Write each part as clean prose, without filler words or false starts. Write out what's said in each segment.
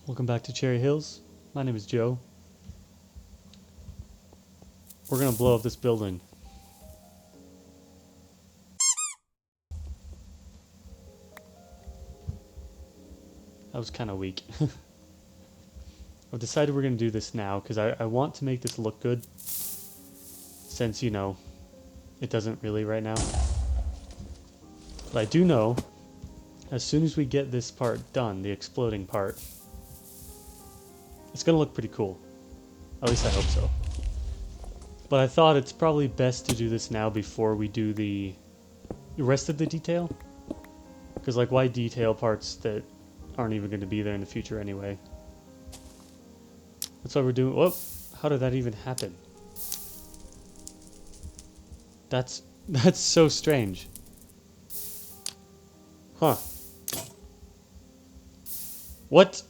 Welcome back to Cherry Hills. My name is Joe. We're gonna blow up this building. That was kind of weak. I've decided we're gonna do this now because I want to make this look good. Since, you know, it doesn't really right now. But I do know, as soon as we get this part done, the exploding part, it's gonna look pretty cool. At least I hope so. But I thought it's probably best to do this now before we do the rest of the detail. Because, like, why detail parts that aren't even going to be there in the future anyway? That's why we're doing... Whoa! How did that even happen? That's so strange. Huh. What?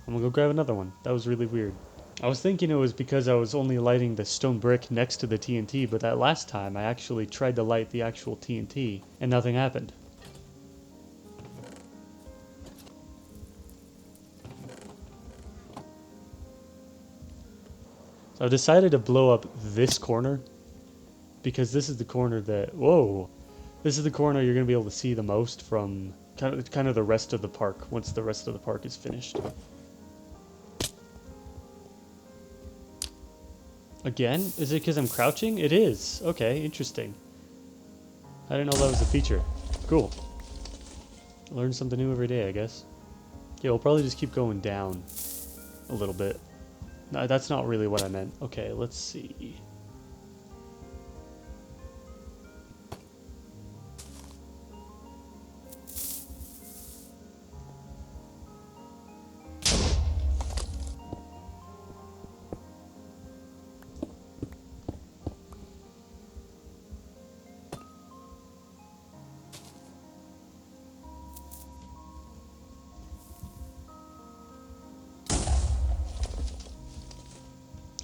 I'm gonna go grab another one. That was really weird. I was thinking it was because I was only lighting the stone brick next to the TNT, but that last time I actually tried to light the actual TNT and nothing happened. So I've decided to blow up this corner because this is the corner that... Whoa! This is the corner you're going to be able to see the most from kind of the rest of the park once the rest of the park is finished. Again? Is it because I'm crouching? It is. Okay, interesting. I didn't know that was a feature. Cool. Learn something new every day, I guess. Yeah, we'll probably just keep going down a little bit. No, that's not really what I meant. Okay, let's see.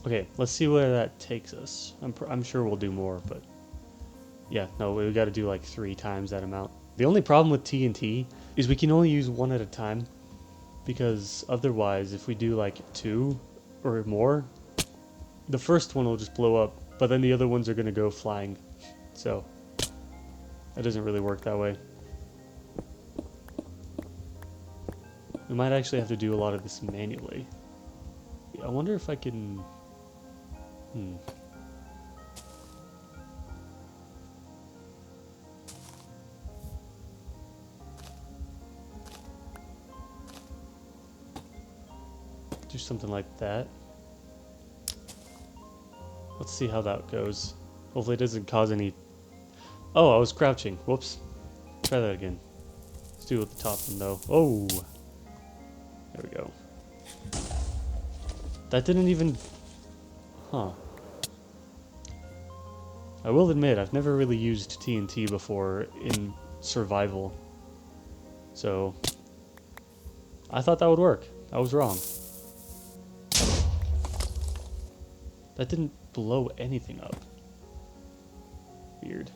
Okay, let's see where that takes us. I'm sure we'll do more, but yeah, no, we got to do like 3 times that amount. The only problem with TNT is we can only use 1 at a time, because otherwise, if we do like 2 or more, the first one will just blow up, but then the other ones are going to go flying. So that doesn't really work that way. We might actually have to do a lot of this manually. I wonder if I can... Do something like that. Let's see how that goes. Hopefully it doesn't cause any... Oh, I was crouching. Whoops. Try that again. Let's do it with the top one though. Oh! There we go. That didn't even... Huh. I will admit, I've never really used TNT before in survival. So... I thought that would work. I was wrong. That didn't blow anything up. Weird.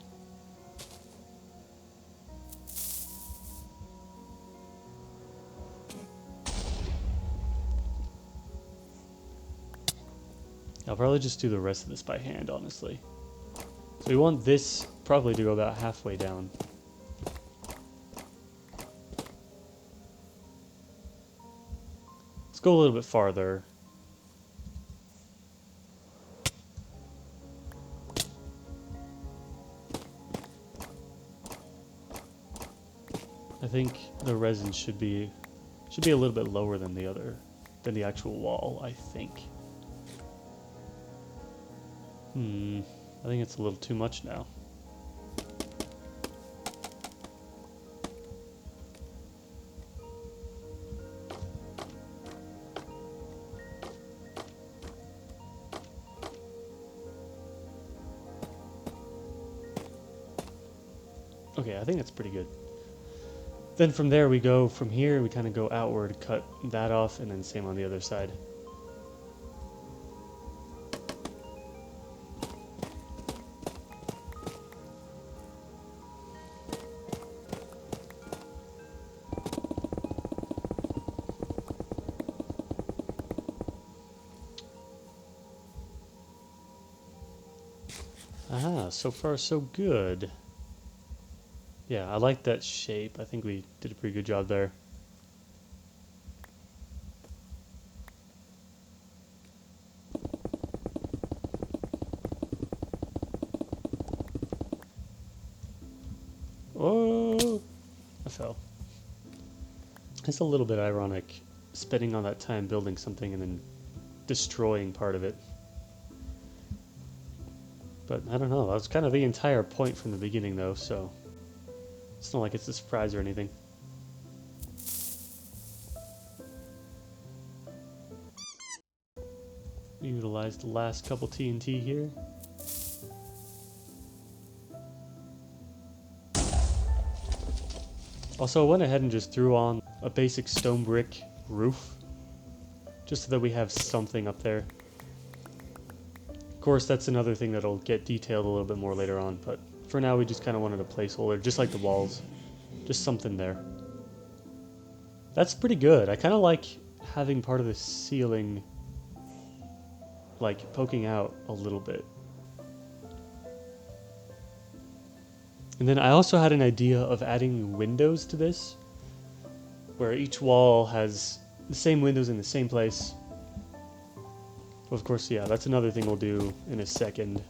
I'll probably just do the rest of this by hand, honestly. So we want this probably to go about halfway down. Let's go a little bit farther. I think the resin should be a little bit lower than the actual wall, I think. I think it's a little too much now. Okay, I think that's pretty good. Then from there we go, from here we kind of go outward, cut that off, and then same on the other side. Ah, so far so good. Yeah, I like that shape. I think we did a pretty good job there. Oh, I fell. It's a little bit ironic spending all that time building something and then destroying part of it. But I don't know. That was kind of the entire point from the beginning, though, so it's not like it's a surprise or anything. Utilize the last couple TNT here. Also, I went ahead and just threw on a basic stone brick roof, just so that we have something up there. Of course, that's another thing that'll get detailed a little bit more later on, but for now we just kind of wanted a placeholder, just like the walls. Just something there. That's pretty good. I kind of like having part of the ceiling like poking out a little bit. And then I also had an idea of adding windows to this, where each wall has the same windows in the same place. Of course, yeah, that's another thing we'll do in a second.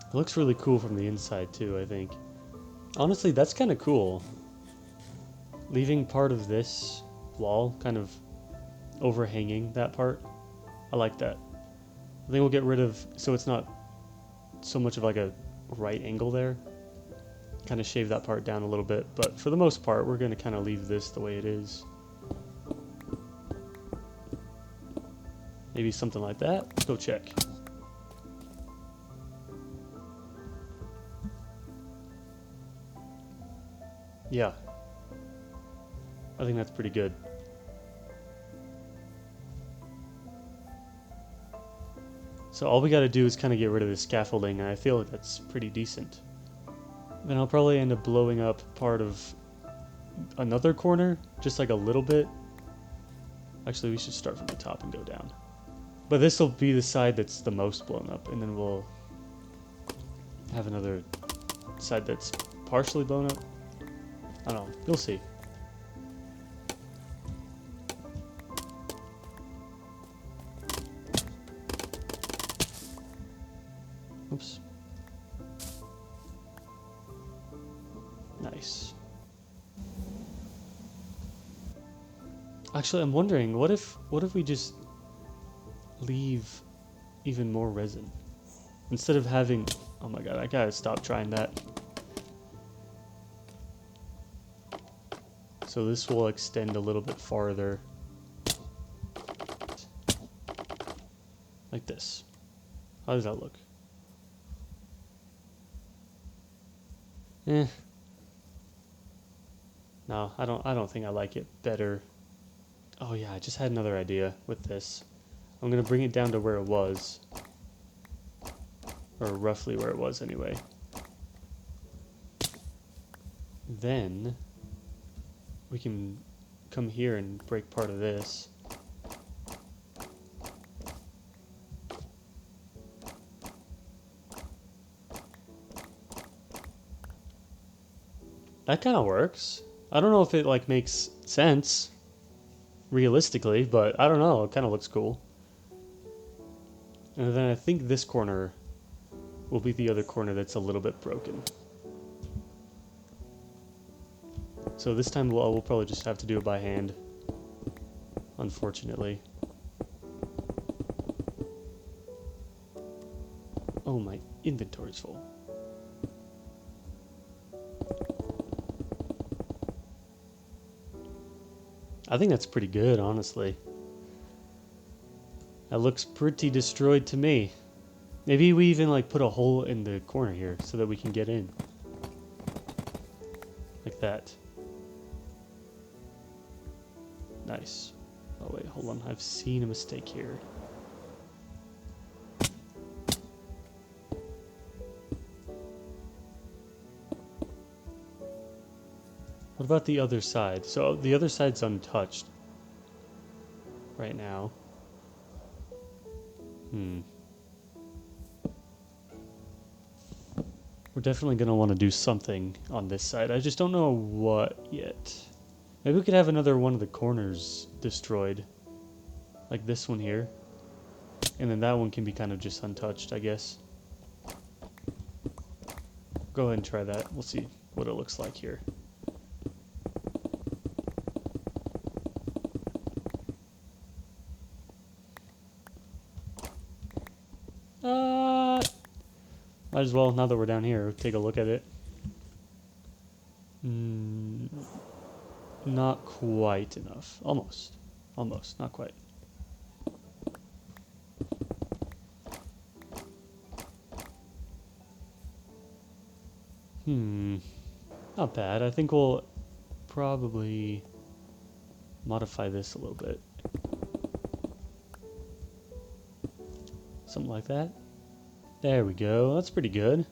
It looks really cool from the inside too, I think. Honestly, that's kind of cool. Leaving part of this wall kind of overhanging that part. I like that. I think we'll get rid of, so it's not so much of like a right angle there. Kind of shave that part down a little bit, but for the most part, we're going to kind of leave this the way it is. Maybe something like that. Let's go check. Yeah. I think that's pretty good. So all we got to do is kind of get rid of the scaffolding, and I feel like that's pretty decent. Then I'll probably end up blowing up part of another corner, just like a little bit. Actually, we should start from the top and go down. But this will be the side that's the most blown up, and then we'll have another side that's partially blown up. I don't know. You'll see. Oops. Nice. Actually, I'm wondering, what if we just leave even more resin? Instead of having... Oh my god, I gotta stop trying that. So this will extend a little bit farther. Like this. How does that look? Eh. No, I don't think I like it better. Oh yeah, I just had another idea with this. I'm gonna bring it down to where it was. Or roughly where it was anyway. Then we can come here and break part of this. That kind of works. I don't know if it like makes sense realistically, but I don't know. It kind of looks cool. And then I think this corner will be the other corner that's a little bit broken. So this time we'll probably just have to do it by hand, unfortunately. Oh, my inventory's full. I think that's pretty good, honestly. That looks pretty destroyed to me. Maybe we even like put a hole in the corner here so that we can get in. Like that. Nice. Oh wait, hold on. I've seen a mistake here. What about the other side? So the other side's untouched right now. We're definitely going to want to do something on this side. I just don't know what yet. Maybe we could have another one of the corners destroyed. Like this one here. And then that one can be kind of just untouched, I guess. Go ahead and try that. We'll see what it looks like here. Might as well, now that we're down here, take a look at it. Not quite enough. Almost. Almost. Not quite. Not bad. I think we'll probably modify this a little bit. Something like that. There we go. That's pretty good.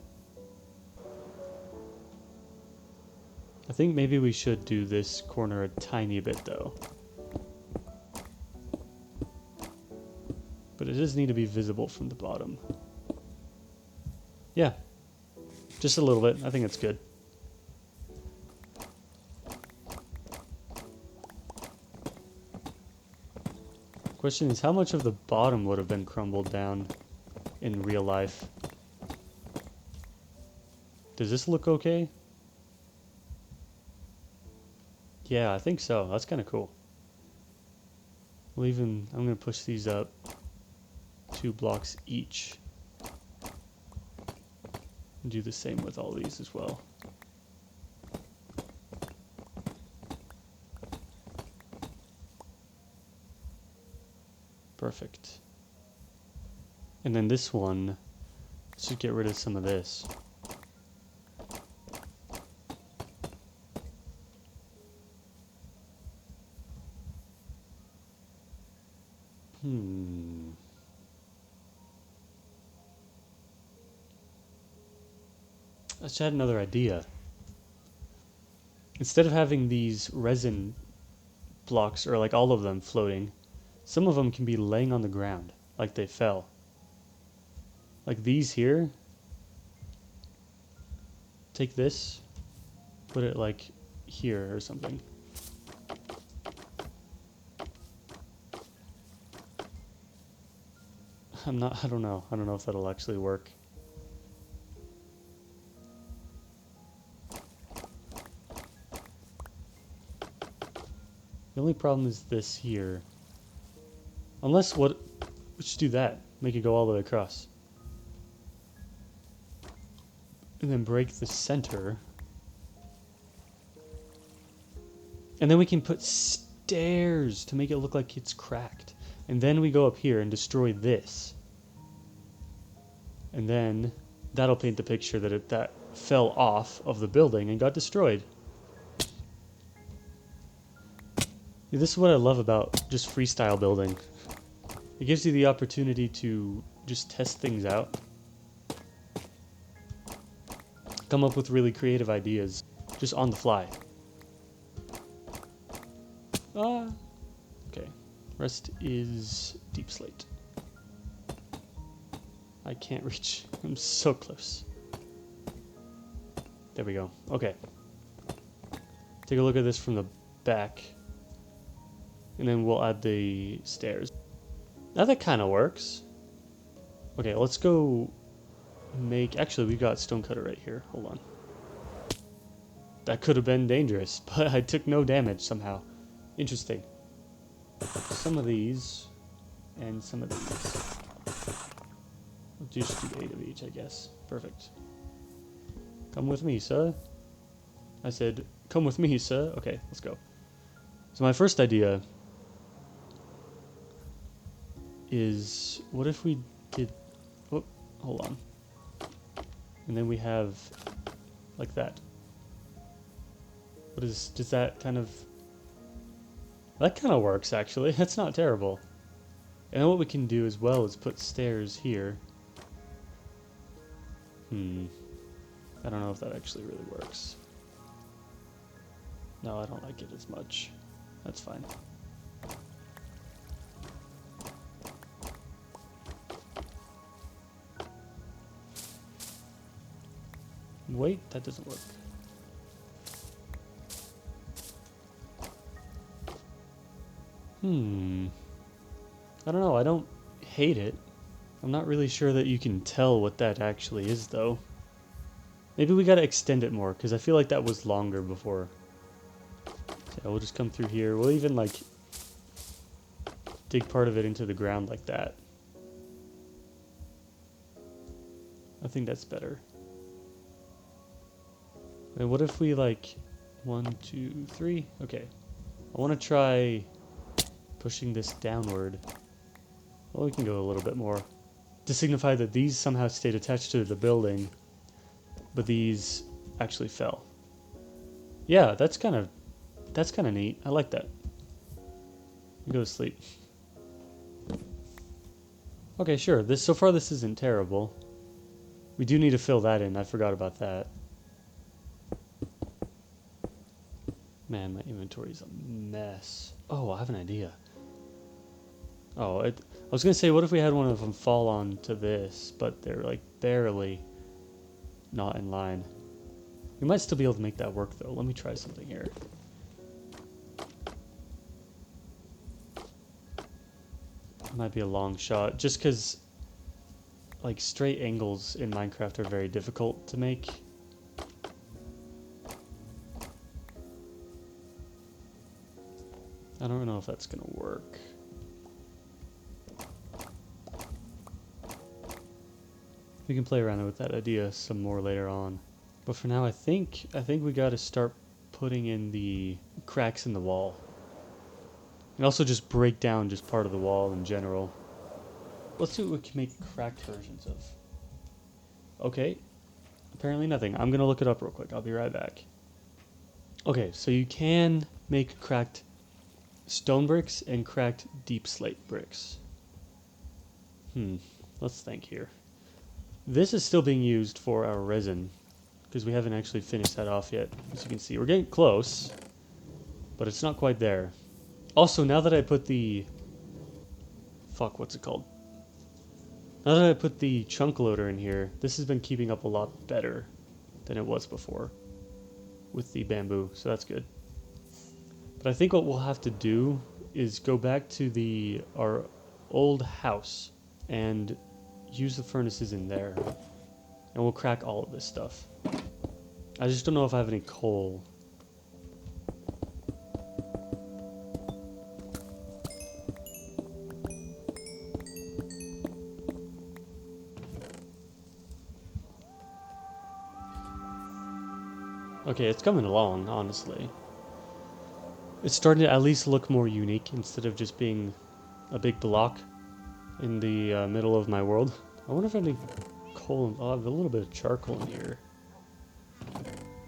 I think maybe we should do this corner a tiny bit though. But it does need to be visible from the bottom. Yeah. Just a little bit. I think it's good. Question is, how much of the bottom would have been crumbled down in real life? Does this look okay? Yeah, I think so. That's kind of cool. I'm going to push these up 2 blocks each. And do the same with all these as well. Perfect. And then this one, let's just get rid of some of this. Let's add another idea. Instead of having these resin blocks, or like all of them floating, some of them can be laying on the ground, like they fell. Like these here. Take this, put it like here or something. I don't know. I don't know if that'll actually work. The only problem is this here. Unless we should do that. Make it go all the way across. And then break the center. And then we can put stairs to make it look like it's cracked. And then we go up here and destroy this. And then that'll paint the picture that that fell off of the building and got destroyed. This is what I love about just freestyle building. It gives you the opportunity to just test things out. Come up with really creative ideas just on the fly. Okay. Rest is deep slate. I can't reach. I'm so close. There we go. Okay. Take a look at this from the back. And then we'll add the stairs. Now that kind of works. Okay, let's go make... Actually, we got stonecutter right here. Hold on. That could have been dangerous, but I took no damage somehow. Interesting. Some of these and some of these. We'll just do 8 of each, I guess. Perfect. Come with me, sir. I said, come with me, sir. Okay, let's go. So my first idea is, what if we did... Oh, hold on. And then we have like that. Does that kind of works actually. That's not terrible. And then what we can do as well is put stairs here. I don't know if that actually really works. No, I don't like it as much. That's fine. Wait, that doesn't work. I don't know, I don't hate it. I'm not really sure that you can tell what that actually is, though. Maybe we gotta extend it more, because I feel like that was longer before. So we'll just come through here. We'll even, like, dig part of it into the ground like that. I think that's better. And what if we, like, 1, 2, 3? Okay. I want to try pushing this downward. Well, we can go a little bit more. To signify that these somehow stayed attached to the building, but these actually fell. Yeah, that's kind of neat. I like that. Go to sleep. Okay, sure. So far this isn't terrible. We do need to fill that in. I forgot about that. Man, my inventory's a mess. Oh, I have an idea. I was gonna say, what if we had one of them fall onto this, but they're like barely not in line. We might still be able to make that work though. Let me try something here. It might be a long shot, just because like straight angles in Minecraft are very difficult to make. I don't know if that's gonna work. We can play around with that idea some more later on. But for now, I think we got to start putting in the cracks in the wall. And also just break down just part of the wall in general. Let's see what we can make cracked versions of. Okay. Apparently nothing. I'm going to look it up real quick. I'll be right back. Okay, so you can make cracked stone bricks and cracked deep slate bricks. Let's think here. This is still being used for our resin, because we haven't actually finished that off yet. As you can see, we're getting close, but it's not quite there. Also, now that I put the... what's it called? Now that I put the chunk loader in here, this has been keeping up a lot better than it was before with the bamboo, so that's good. But I think what we'll have to do is go back to our old house and use the furnaces in there, and we'll crack all of this stuff. I just don't know if I have any coal. Okay, it's coming along, honestly. It's starting to at least look more unique instead of just being a big block in the middle of my world. I wonder if I have any coal. I have a little bit of charcoal in here.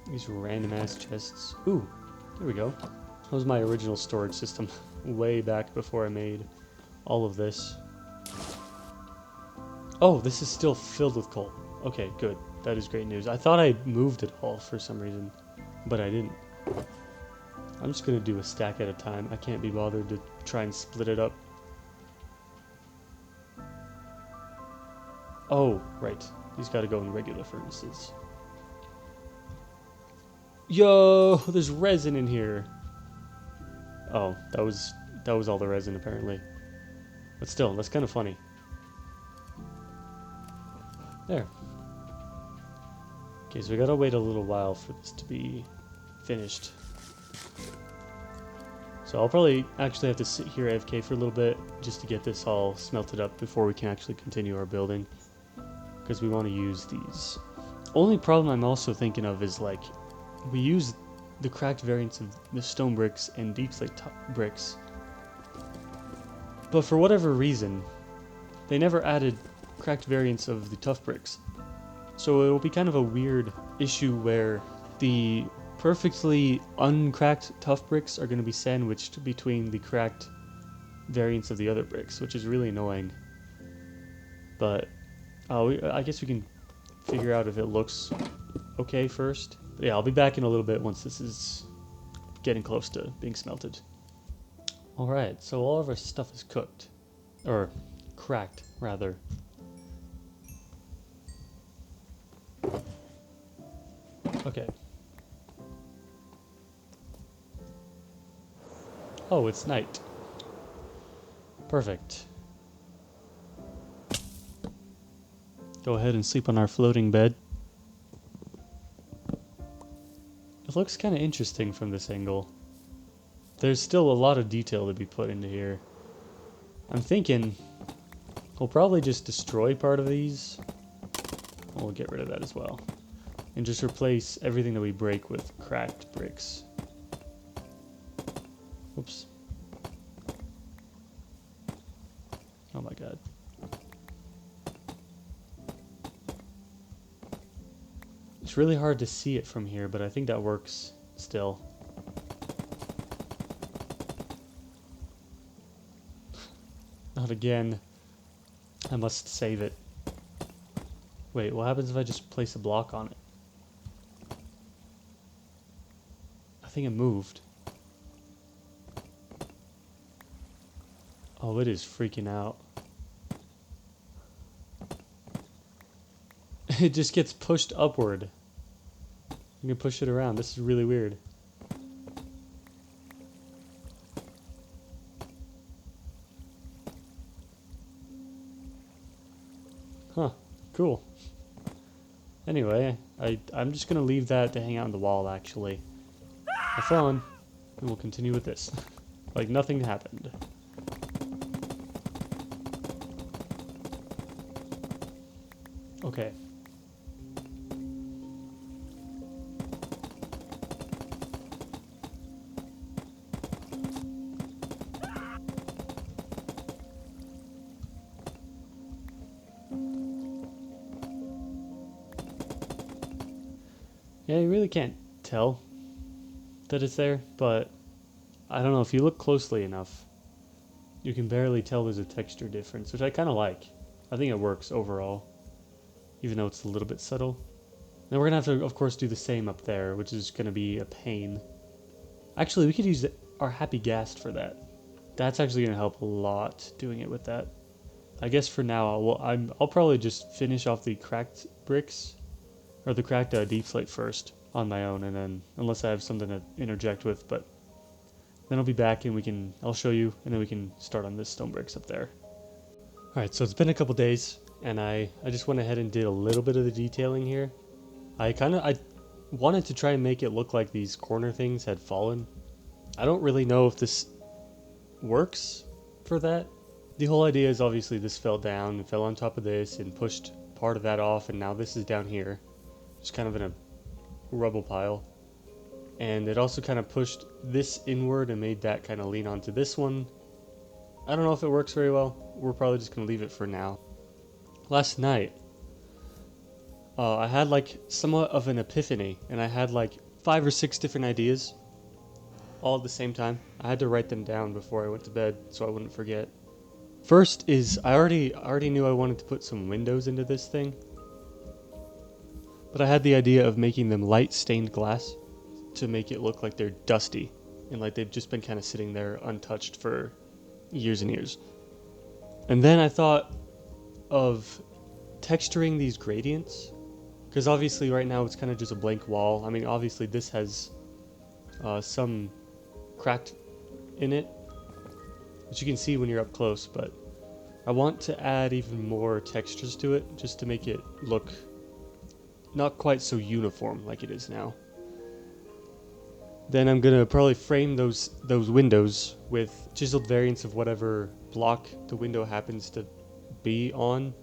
These random ass chests. Ooh, there we go. That was my original storage system way back before I made all of this. Oh, this is still filled with coal. Okay, good. That is great news. I thought I moved it all for some reason, but I didn't. I'm just going to do a stack at a time. I can't be bothered to try and split it up. Oh, right. These got to go in regular furnaces. Yo, there's resin in here. Oh, that was all the resin apparently. But still, that's kind of funny. There. Okay, so we gotta wait a little while for this to be finished. So I'll probably actually have to sit here AFK for a little bit just to get this all smelted up before we can actually continue our building. Because we want to use these. Only problem I'm also thinking of is, like, we use the cracked variants of the stone bricks and deep slate bricks, but for whatever reason they never added cracked variants of the tough bricks. So it'll be kind of a weird issue where the perfectly uncracked tough bricks are going to be sandwiched between the cracked variants of the other bricks, which is really annoying. But I guess we can figure out if it looks okay first. But yeah, I'll be back in a little bit once this is getting close to being smelted. Alright, so all of our stuff is cooked. Or cracked, rather. Okay. Oh, it's night. Perfect. Go ahead and sleep on our floating bed. It looks kind of interesting from this angle. There's still a lot of detail to be put into here. I'm thinking we'll probably just destroy part of these. We'll get rid of that as well. And just replace everything that we break with cracked bricks. Oops. Oh my god. It's really hard to see it from here, but I think that works still. Not again. I must save it. Wait, what happens if I just place a block on it? I think it moved. Oh, it is freaking out. It just gets pushed upward. You can push it around. This is really weird. Huh, cool. Anyway, I'm just gonna leave that to hang out on the wall, actually. Have fun, and we'll continue with this. Like nothing happened. Okay. Yeah, you really can't tell that it's there, but I don't know, if you look closely enough, you can barely tell there's a texture difference, which I kind of like. I think it works overall, even though it's a little bit subtle. And we're going to have to, of course, do the same up there, which is going to be a pain. Actually, we could use our happy ghast for that. That's actually going to help a lot, doing it with that. I guess for now, I'll probably just finish off the cracked bricks, or the cracked deep slate first on my own, and then, unless I have something to interject with, but then I'll be back and I'll show you, and then we can start on this stone bricks up there. Alright, so it's been a couple days, and I just went ahead and did a little bit of the detailing here. I wanted to try and make it look like these corner things had fallen. I don't really know if this works for that. The whole idea is obviously this fell down and fell on top of this and pushed part of that off, and now this is down here. Just kind of in a rubble pile. And it also kind of pushed this inward and made that kind of lean onto this one. I don't know if it works very well. We're probably just going to leave it for now. Last night, I had like somewhat of an epiphany, and I had like 5 or 6 different ideas all at the same time. I had to write them down before I went to bed so I wouldn't forget. First is, I already knew I wanted to put some windows into this thing, but I had the idea of making them light stained glass to make it look like they're dusty and like they've just been kind of sitting there untouched for years and years. And then I thought of texturing these gradients, because obviously right now it's kind of just a blank wall. I mean, obviously this has some cracked in it, which you can see when you're up close, but I want to add even more textures to it just to make it look not quite so uniform like it is now. Then I'm gonna probably frame those windows with chiseled variants of whatever block the window happens to be on,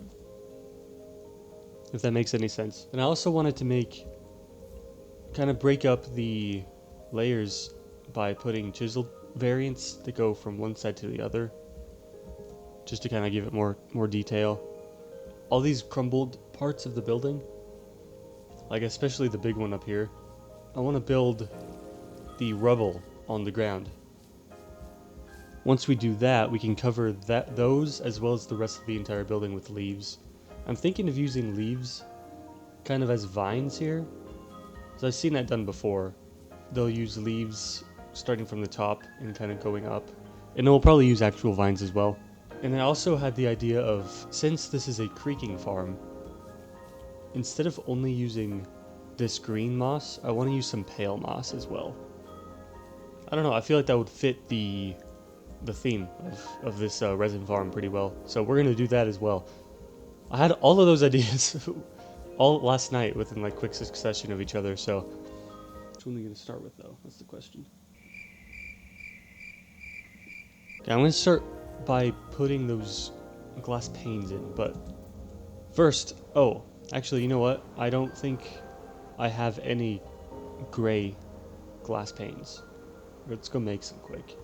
if that makes any sense. And I also wanted to kind of break up the layers by putting chiseled variants that go from one side to the other, just to kind of give it more detail. all these crumbled parts of the building, like especially the big one up here, I want to build the rubble on the ground. Once we do that, we can cover those as well as the rest of the entire building with leaves. I'm thinking of using leaves kind of as vines here, because I've seen that done before. They'll use leaves starting from the top and kind of going up, and they'll probably use actual vines as well. And I also had the idea of, since this is a creaking farm, instead of only using this green moss, I want to use some pale moss as well. I don't know, I feel like that would fit the theme of this resin farm pretty well. So we're going to do that as well. I had all of those ideas all last night within like quick succession of each other, so which one are we going to start with though? That's the question. Okay, I'm going to start by putting those glass panes in, but first, oh, actually, you know what? I don't think I have any gray glass panes. Let's go make some quick.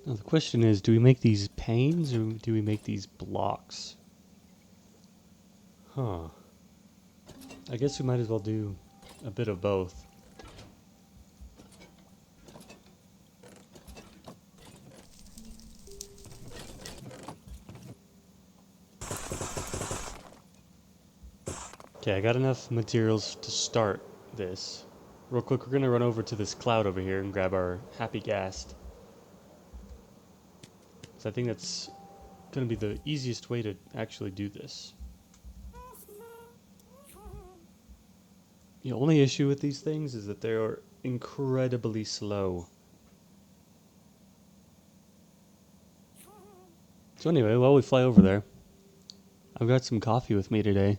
Now the question is, do we make these panes or do we make these blocks? Huh. I guess we might as well do a bit of both. Okay, I got enough materials to start this. Real quick, we're gonna run over to this cloud over here and grab our happy ghast. So I think that's gonna be the easiest way to actually do this. The only issue with these things is that they are incredibly slow. So anyway, while we fly over there, I've got some coffee with me today.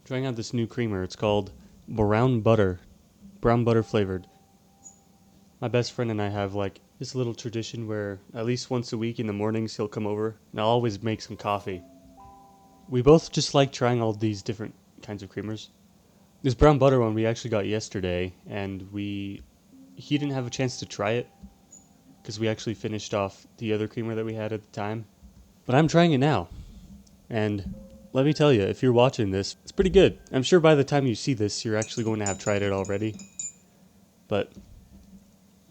Trying out this new creamer. It's called brown butter flavored. My best friend and I have like this little tradition where at least once a week in the mornings he'll come over and I'll always make some coffee. We both just like trying all these different kinds of creamers. This brown butter one we actually got yesterday, and he didn't have a chance to try it because we actually finished off the other creamer that we had at the time. But I'm trying it now, and let me tell you, if you're watching this, it's pretty good. I'm sure by the time you see this, you're actually going to have tried it already. But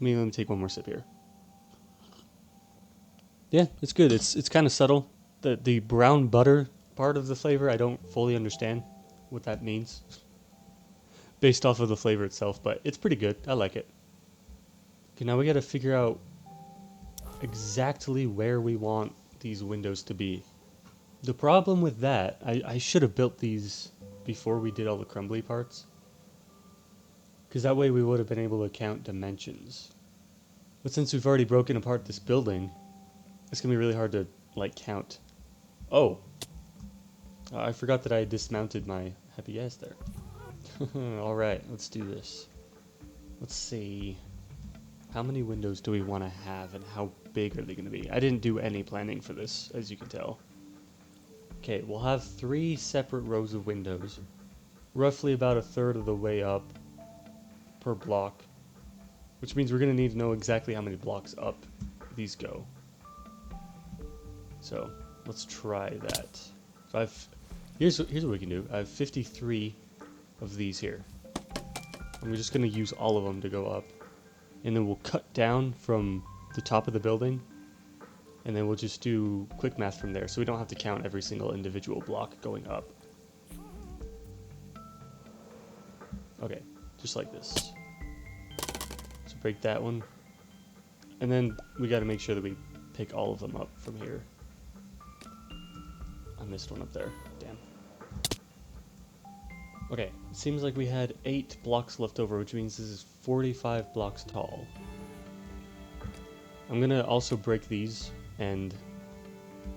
let me take one more sip here. Yeah, it's good. It's kind of subtle. The brown butter part of the flavor, I don't fully understand what that means based off of the flavor itself, but it's pretty good. I like it. Okay, now we got to figure out exactly where we want these windows to be. The problem with that, I should have built these before we did all the crumbly parts, because that way we would have been able to count dimensions. But since we've already broken apart this building, it's going to be really hard to, like, count. Oh! I forgot that I dismounted my happy gas there. Alright, let's do this. Let's see. How many windows do we want to have and how big are they going to be? I didn't do any planning for this, as you can tell. Okay, we'll have 3 separate rows of windows, roughly about a third of the way up per block, which means we're going to need to know exactly how many blocks up these go. So let's try that. So here's what we can do. I have 53 of these here. And we're just going to use all of them to go up. And then we'll cut down from the top of the building, and then we'll just do quick math from there, so we don't have to count every single individual block going up. Okay, just like this. So break that one. And then we got to make sure that we pick all of them up from here. I missed one up there. Damn. Okay, seems like we had 8 blocks left over, which means this is 45 blocks tall. I'm gonna also break these and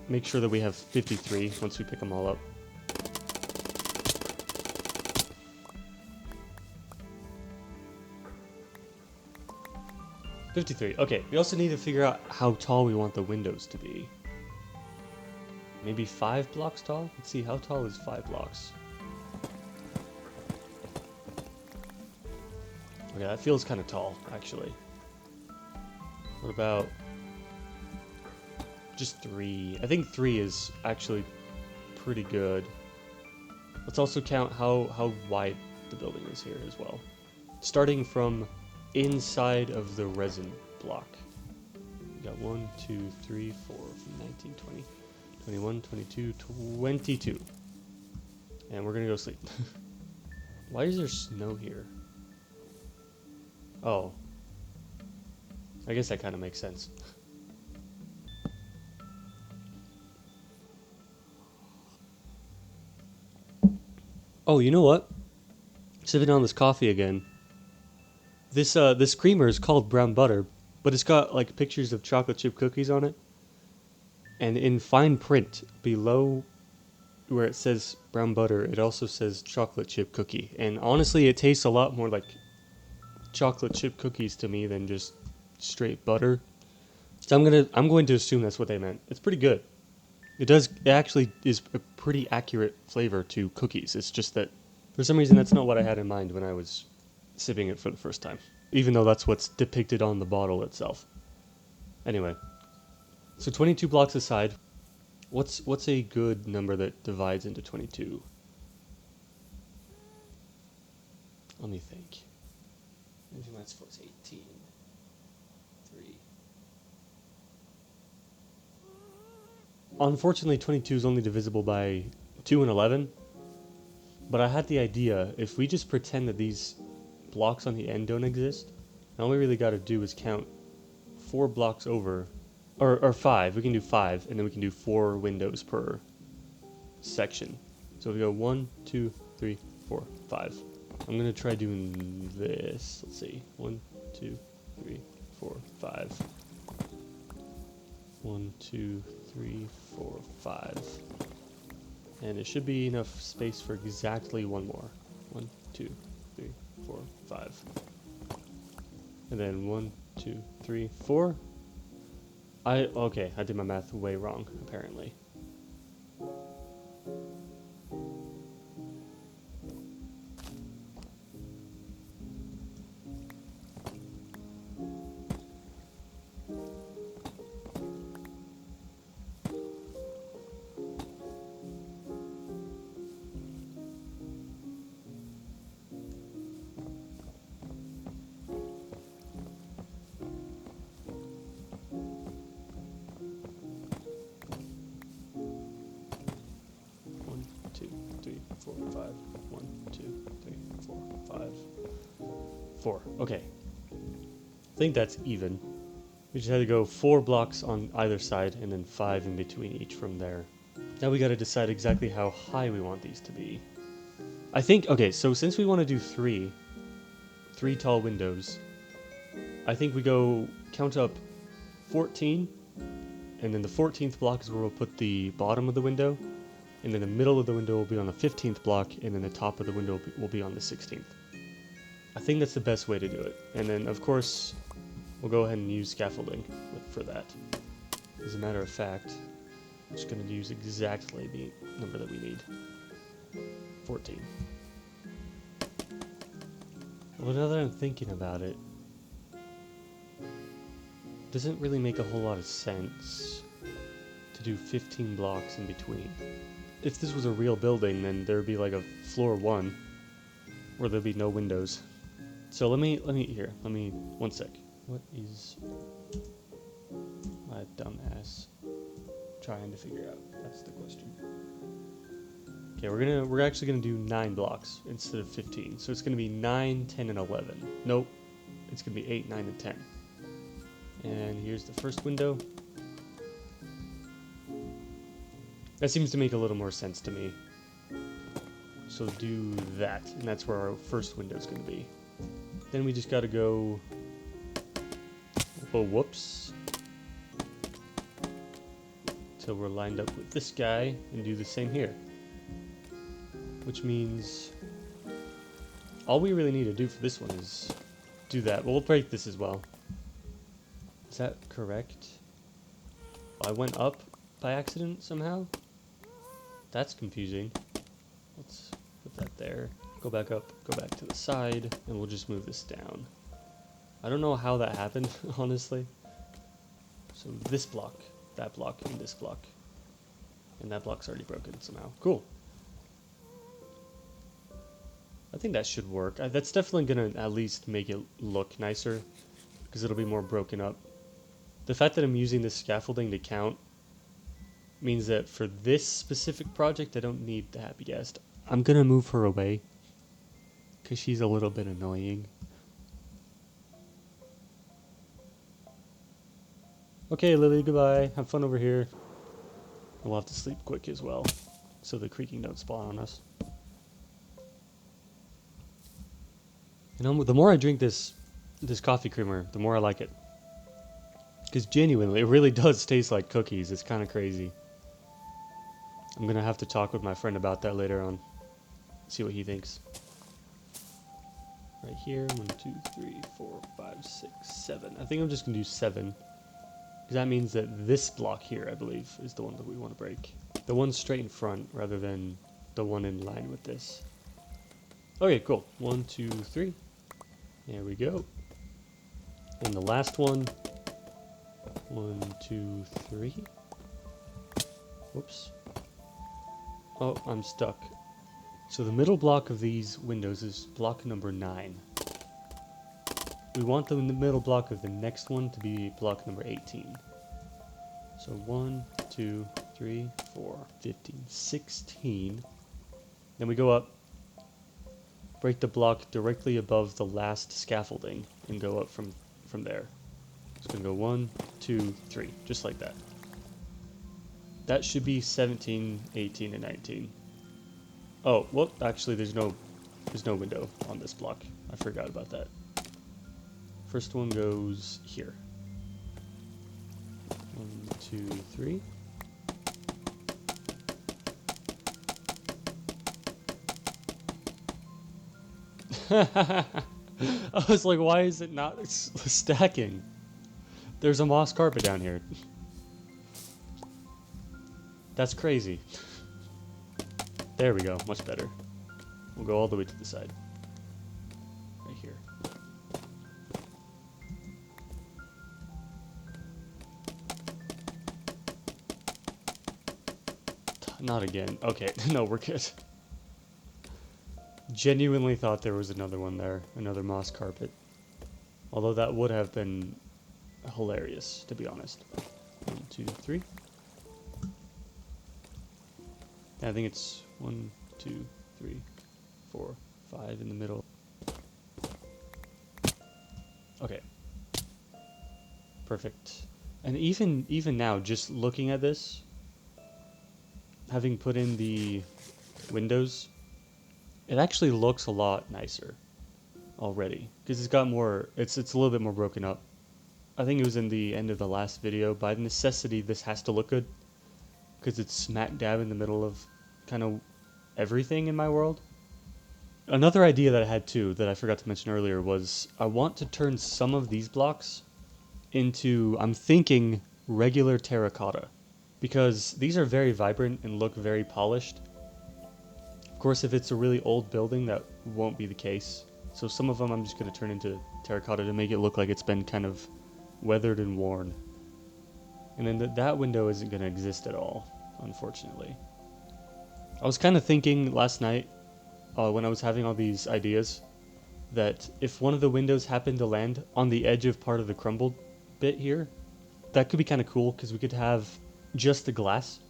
make sure that we have 53 once we pick them all up. $53. Okay, we also need to figure out how tall we want the windows to be. Maybe 5 blocks tall? Let's see, how tall is 5 blocks? Okay, that feels kind of tall, actually. What about just 3? I think 3 is actually pretty good. Let's also count how wide the building is here as well. Starting from inside of the resin block. We got 1, 2, 3, 4, 19, 20, 21, 22, 22. And we're gonna go sleep. Why is there snow here? Oh. I guess that kind of makes sense. Oh, you know what? Sipping on this coffee again. This creamer is called brown butter, but it's got like pictures of chocolate chip cookies on it. And in fine print below where it says brown butter, it also says chocolate chip cookie. And honestly, it tastes a lot more like chocolate chip cookies to me than just straight butter. So I'm going to assume that's what they meant. It's pretty good. It actually is a pretty accurate flavor to cookies. It's just that for some reason that's not what I had in mind when I was sipping it for the first time, even though that's what's depicted on the bottle itself. Anyway, so 22 blocks aside, what's a good number that divides into 22? Let me think. 19 minus 4 is 18. 3. Unfortunately, 22 is only divisible by 2 and 11. But I had the idea, if we just pretend that these blocks on the end don't exist, and all we really got to do is count 4 blocks over, or 5. We can do 5, and then we can do 4 windows per section. So if we go 1, 2, 3, 4, 5. I'm going to try doing this. Let's see. 1, 2, 3, 4, 5. 1, 2, 3, 4, 5. And it should be enough space for exactly one more. 1, 2, 3, 4, 5. And then 1, 2, 3, 4. Okay, I did my math way wrong, apparently. One, two, three, four, 5. 1, 2, 3, 4, 5. 4. Okay. I think that's even. We just had to go 4 blocks on either side and then 5 in between each from there. Now we gotta decide exactly how high we want these to be. I think, okay, so since we want to do 3 tall windows, I think we go count up 14, and then the 14th block is where we'll put the bottom of the window, and then the middle of the window will be on the 15th block, and then the top of the window will be on the 16th. I think that's the best way to do it. And then, of course, we'll go ahead and use scaffolding for that. As a matter of fact, I'm just going to use exactly the number that we need. 14. Well, now that I'm thinking about it, doesn't really make a whole lot of sense to do 15 blocks in between. If this was a real building, then there'd be like a floor 1 where there'd be no windows. So let me, one sec. What is my dumbass trying to figure out? That's the question. Okay, we're actually gonna do 9 blocks instead of 15. So it's gonna be 9, 10, and 11. Nope, it's gonna be 8, 9, and 10. And here's the first window. That seems to make a little more sense to me. So do that, and that's where our first window is going to be. Then we just got to go, oh, whoops, till we're lined up with this guy, and do the same here. Which means all we really need to do for this one is do that. We'll break this as well. Is that correct? I went up by accident somehow? That's confusing. Let's put that there. Go back up, go back to the side, and we'll just move this down. I don't know how that happened, honestly. So this block, that block, and this block. And that block's already broken somehow. Cool. I think that should work. That's definitely going to at least make it look nicer, because it'll be more broken up. The fact that I'm using this scaffolding to count means that for this specific project, I don't need the happy guest. I'm going to move her away, because she's a little bit annoying. Okay, Lily, goodbye. Have fun over here. We'll have to sleep quick as well, so the creaking don't spawn on us. And the more I drink this coffee creamer, the more I like it. Because genuinely, it really does taste like cookies. It's kind of crazy. I'm going to have to talk with my friend about that later on. See what he thinks. Right here, 1, 2, 3, 4, 5, 6, 7. I think I'm just going to do 7. Because that means that this block here, I believe, is the one that we want to break. The one straight in front, rather than the one in line with this. Okay, cool. 1, 2, 3. There we go. And the last one. 1, 2, 3. Whoops. Oh, I'm stuck. So the middle block of these windows is block number 9. We want the middle block of the next one to be block number 18. So 1, 2, 3, 4, 15, 16. Then we go up, break the block directly above the last scaffolding, and go up from there. It's going to go 1, 2, 3, just like that. That should be 17, 18, and 19. Oh, well, actually, there's no window on this block. I forgot about that. First one goes here. 1, 2, 3. I was like, why is it not stacking? There's a moss carpet down here. That's crazy. There we go, much better. We'll go all the way to the side. Right here. Not again. Okay, no, we're good. Genuinely thought there was another one there, another moss carpet. Although that would have been hilarious, to be honest. 1, 2, 3. I think it's 1, 2, 3, 4, 5 in the middle. Okay. Perfect. And even now, just looking at this, having put in the windows, it actually looks a lot nicer already, because it's got more, it's a little bit more broken up. I think it was in the end of the last video. By necessity, this has to look good, because it's smack dab in the middle of kind of everything in my world. Another idea that I had too, that I forgot to mention earlier, was I want to turn some of these blocks into, I'm thinking, regular terracotta, because these are very vibrant and look very polished. Of course, if it's a really old building, that won't be the case. So some of them I'm just going to turn into terracotta to make it look like it's been kind of weathered and worn. And then that window isn't going to exist at all, unfortunately. I was kind of thinking last night, when I was having all these ideas, that if one of the windows happened to land on the edge of part of the crumbled bit here, that could be kind of cool, because we could have just the glass,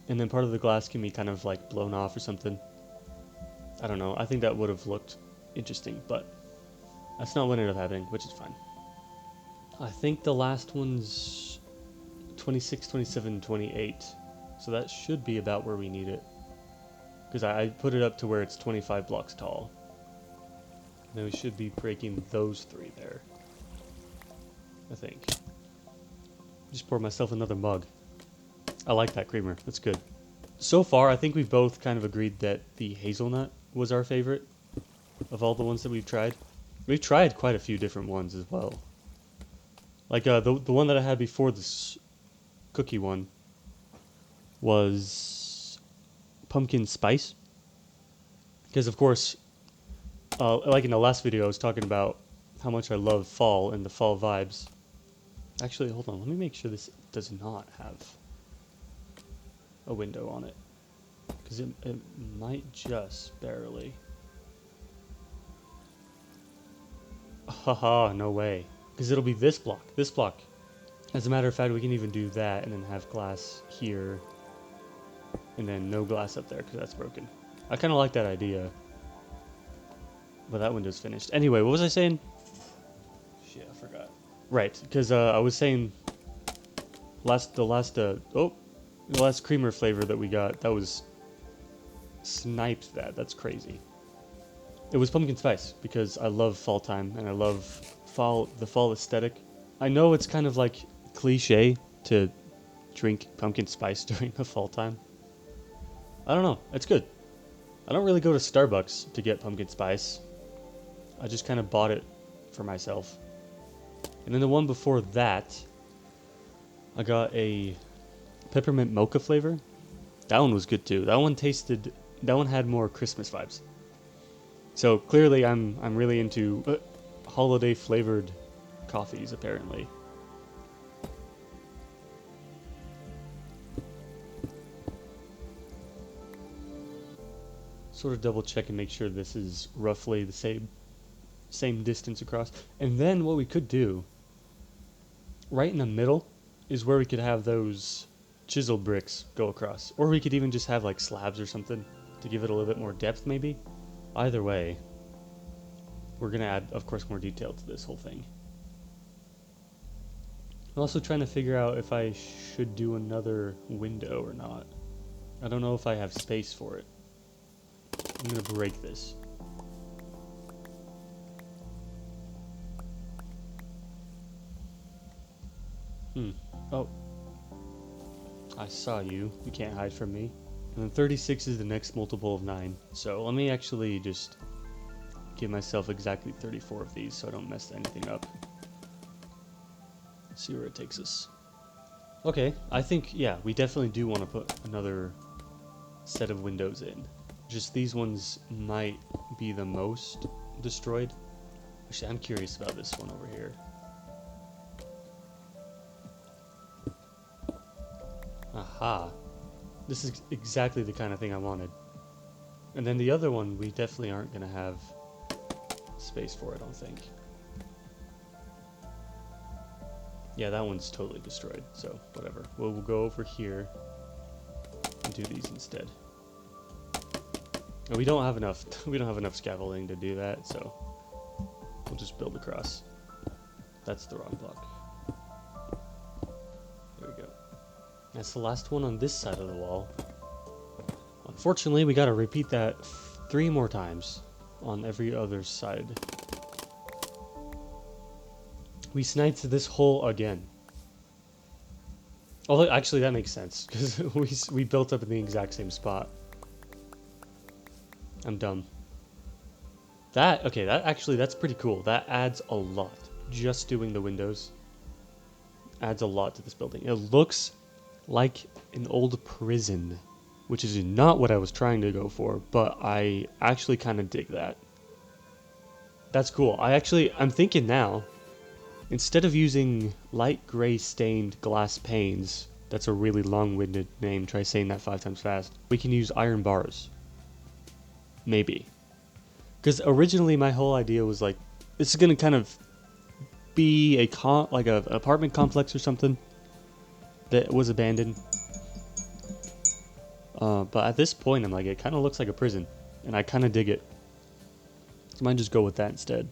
and then part of the glass can be kind of like blown off or something. I don't know. I think that would have looked interesting, but that's not what ended up happening, which is fine. I think the last one's 26, 27, 28, so that should be about where we need it. because I put it up to where it's 25 blocks tall. Then we should be breaking those 3 there, I think. Just pour myself another mug. I like that creamer. That's good. So far, I think we've both kind of agreed that the hazelnut was our favorite of all the ones that we've tried. We've tried quite a few different ones as well. Like the one that I had before this cookie one was pumpkin spice. Because of course, like in the last video, I was talking about how much I love fall and the fall vibes. Actually, hold on. Let me make sure this does not have a window on it. Because it might just barely. Haha, no way. Because it'll be this block. This block. As a matter of fact, we can even do that and then have glass here. And then no glass up there because that's broken. I kind of like that idea. But that window's finished. Anyway, what was I saying? Shit, I forgot. Right, because I was saying the last creamer flavor that we got, that was sniped that. That's crazy. It was pumpkin spice because I love fall time and I love the fall aesthetic. I know it's kind of like cliche to drink pumpkin spice during the fall time. I don't know. It's good. I don't really go to Starbucks to get pumpkin spice. I just kind of bought it for myself. And then the one before that, I got a peppermint mocha flavor. That one was good too. That one had more Christmas vibes. So clearly I'm really into holiday flavored coffees apparently. Sort of double check and make sure this is roughly the same distance across. And then what we could do right in the middle is where we could have those chisel bricks go across. Or we could even just have like slabs or something to give it a little bit more depth maybe. Either way, we're going to add, of course, more detail to this whole thing. I'm also trying to figure out if I should do another window or not. I don't know if I have space for it. I'm going to break this. Oh. I saw you. You can't hide from me. And then 36 is the next multiple of 9. So let me actually just give myself exactly 34 of these so I don't mess anything up. Let's see where it takes us. Okay, I think, yeah, we definitely do want to put another set of windows in. Just these ones might be the most destroyed. Actually, I'm curious about this one over here. Aha. This is exactly the kind of thing I wanted. And then the other one, we definitely aren't going to have space for it, I don't think. Yeah, that one's totally destroyed, so whatever. We'll go over here and do these instead. And we don't have enough scaffolding to do that, so we'll just build across. That's the wrong block. There we go. That's the last one on this side of the wall. Unfortunately, we gotta repeat that 3 more times on every other side. We sniped this hole again. Although, actually, that makes sense, because we built up in the exact same spot. I'm dumb. That's pretty cool. That adds a lot. Just doing the windows adds a lot to this building. It looks like an old prison, which is not what I was trying to go for, but I actually kind of dig that. That's cool. I'm thinking now, instead of using light gray stained glass panes, that's a really long-winded name, try saying that 5 times fast, we can use iron bars. Maybe. Because originally my whole idea was like, this is going to kind of be like an apartment complex or something that was abandoned. But at this point, I'm like, it kind of looks like a prison, and I kind of dig it. So I might just go with that instead.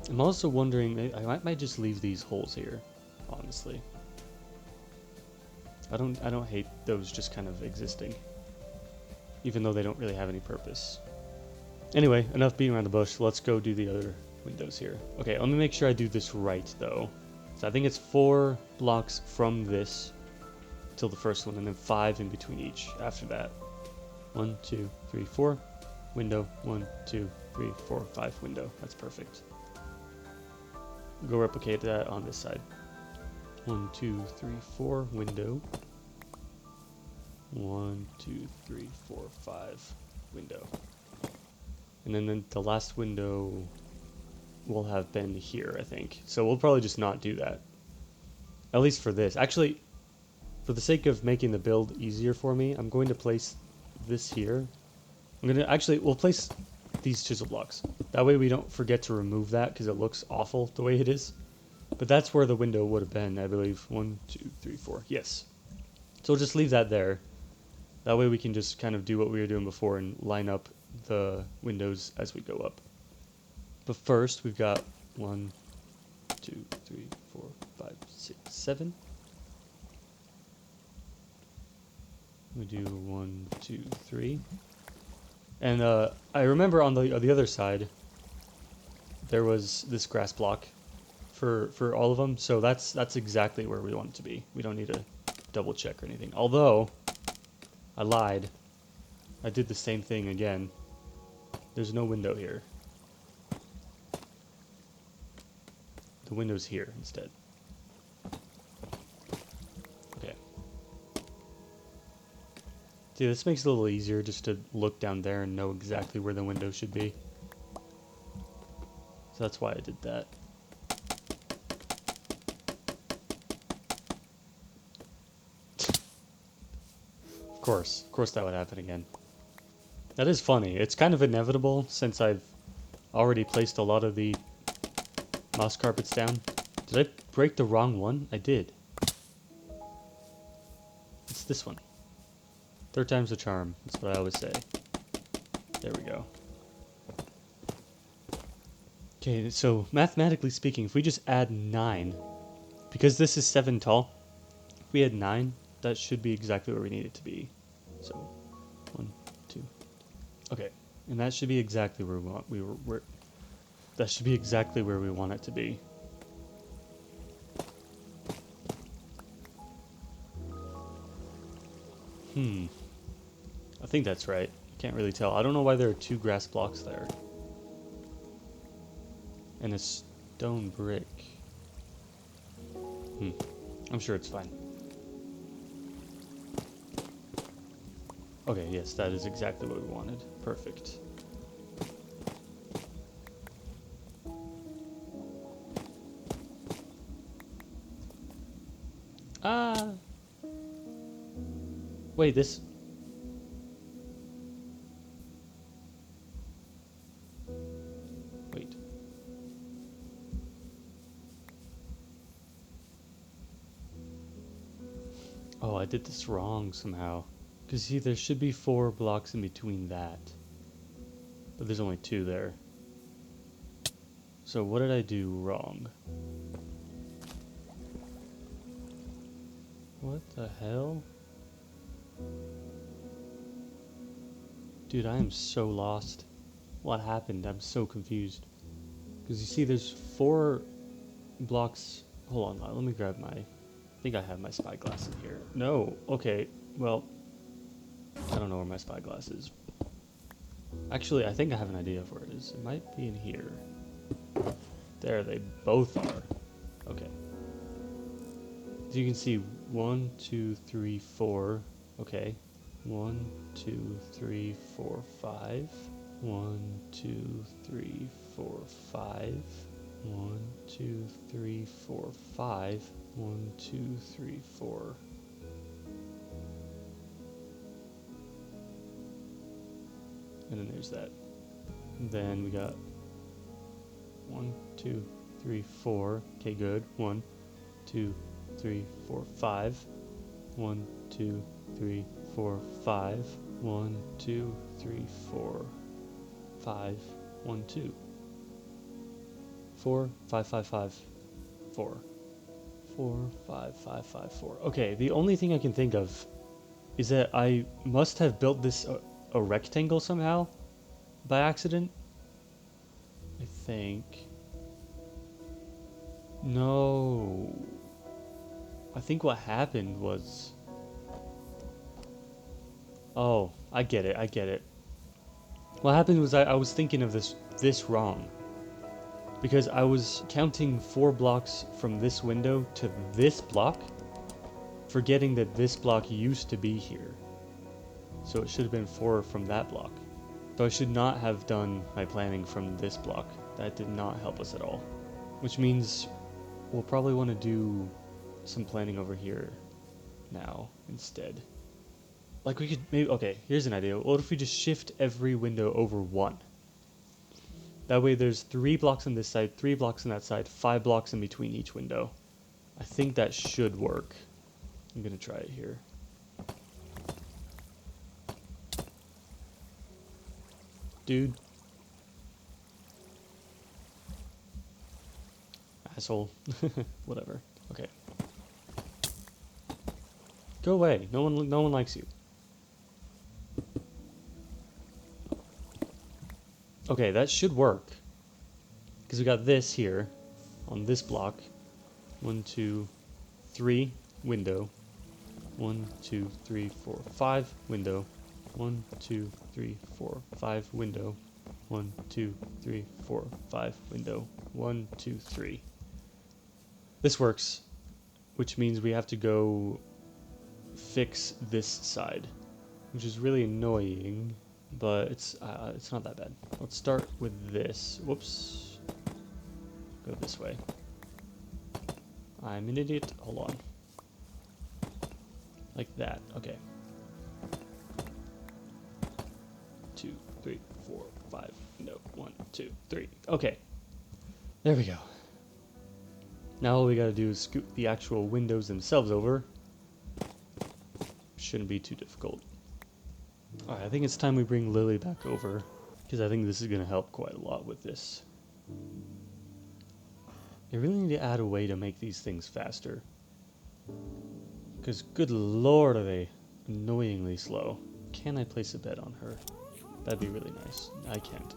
I'm also wondering, I might just leave these holes here, honestly. I don't hate those just kind of existing. even though they don't really have any purpose. Anyway, enough beating around the bush. Let's go do the other windows here. Okay, let me make sure I do this right, though. So I think it's 4 blocks from this till the first one, and then 5 in between each after that. 1, 2, 3, 4. Window. 1, 2, 3, 4, 5. Window. That's perfect. Go replicate that on this side. 1, 2, 3, 4. Window. 1, 2, 3, 4, 5. Window. And then the last window will have been here, I think. So we'll probably just not do that. At least for this. Actually, for the sake of making the build easier for me, I'm going to place this here. We'll place these chisel blocks. That way we don't forget to remove that because it looks awful the way it is. But that's where the window would have been, I believe. 1, 2, 3, 4. Yes. So we'll just leave that there. That way we can just kind of do what we were doing before and line up the windows as we go up. But first, we've got 1, 2, 3, 4, 5, 6, 7. We do 1, 2, 3. And I remember on the other side, there was this grass block for all of them. So that's exactly where we want it to be. We don't need to double check or anything. Although, I lied. I did the same thing again. There's no window here. The window's here instead. Okay. See, this makes it a little easier just to look down there and know exactly where the window should be. So that's why I did that. Of course that would happen again. That is funny. It's kind of inevitable since I've already placed a lot of the mouse carpets down. Did I break the wrong one? I did. It's this one. 3rd time's the charm. That's what I always say. There we go. Okay, so mathematically speaking, if we just add 9, because this is 7 tall, if we add 9, that should be exactly where we need it to be. So, 1, 2. Okay, and that should be exactly where that should be exactly where we want it to be. I think that's right. Can't really tell. I don't know why there are 2 grass blocks there. And a stone brick. I'm sure it's fine. Okay, yes, that is exactly what we wanted. Perfect. Wait, this... Wait. Oh, I did this wrong somehow. Because see, there should be 4 blocks in between that. But there's only 2 there. So what did I do wrong? What the hell? Dude, I am so lost. What happened? I'm so confused. Because you see, there's 4 blocks... Hold on, let me grab my... I think I have my spyglass in here. No, okay, well... I don't know where my spyglass is. Actually, I think I have an idea of where it is. It might be in here. There, they both are. Okay. As you can see, 1, 2, 3, 4. Okay. 1, 2, 3, 4, 5. 1, 2, 3, 4, 5. 1, 2, 3, 4, 5. 1, 2, 3, 4. And then there's that. And then we got 1, 2, 3, 4. Okay, good. 1, 2, 3, 4, 5. 1, 2, 3, 4, 5. 1, 2, 3, 4, 5. 1, 2. 4, 5, 5, 5, 4. 4, 5, 5, 5, 4. Okay, the only thing I can think of is that I must have built this a rectangle somehow by accident. I think. No. I think what happened was... Oh, I get it, I get it. What happened was I was thinking of this wrong. Because I was counting 4 blocks from this window to this block, forgetting that this block used to be here. So it should have been 4 from that block. So I should not have done my planning from this block. That did not help us at all. Which means we'll probably want to do some planning over here now instead. Like we could maybe, okay, here's an idea. What if we just shift every window over 1? That way there's 3 blocks on this side, 3 blocks on that side, 5 blocks in between each window. I think that should work. I'm gonna try it here. Dude. Asshole. Whatever. Okay. Go away. No one likes you. Okay, that should work. Because we got this here on this block. 1, 2, 3, window. 1, 2, 3, 4, 5, window. 1, 2, 3, 4, 5, window. 1, 2, 3, 4, 5, window. 1, 2, 3. This works, which means we have to go fix this side, which is really annoying. But it's not that bad. Let's start with this. Whoops. Go this way. I'm an idiot. Hold on. Like that. Okay. 2, 3, 4, 5. No. 1, 2, 3. Okay. There we go. Now all we gotta do is scoot the actual windows themselves over. Shouldn't be too difficult. Alright, I think it's time we bring Lily back over, because I think this is going to help quite a lot with this. You really need to add a way to make these things faster. Because good lord are they annoyingly slow. Can I place a bed on her? That'd be really nice. I can't.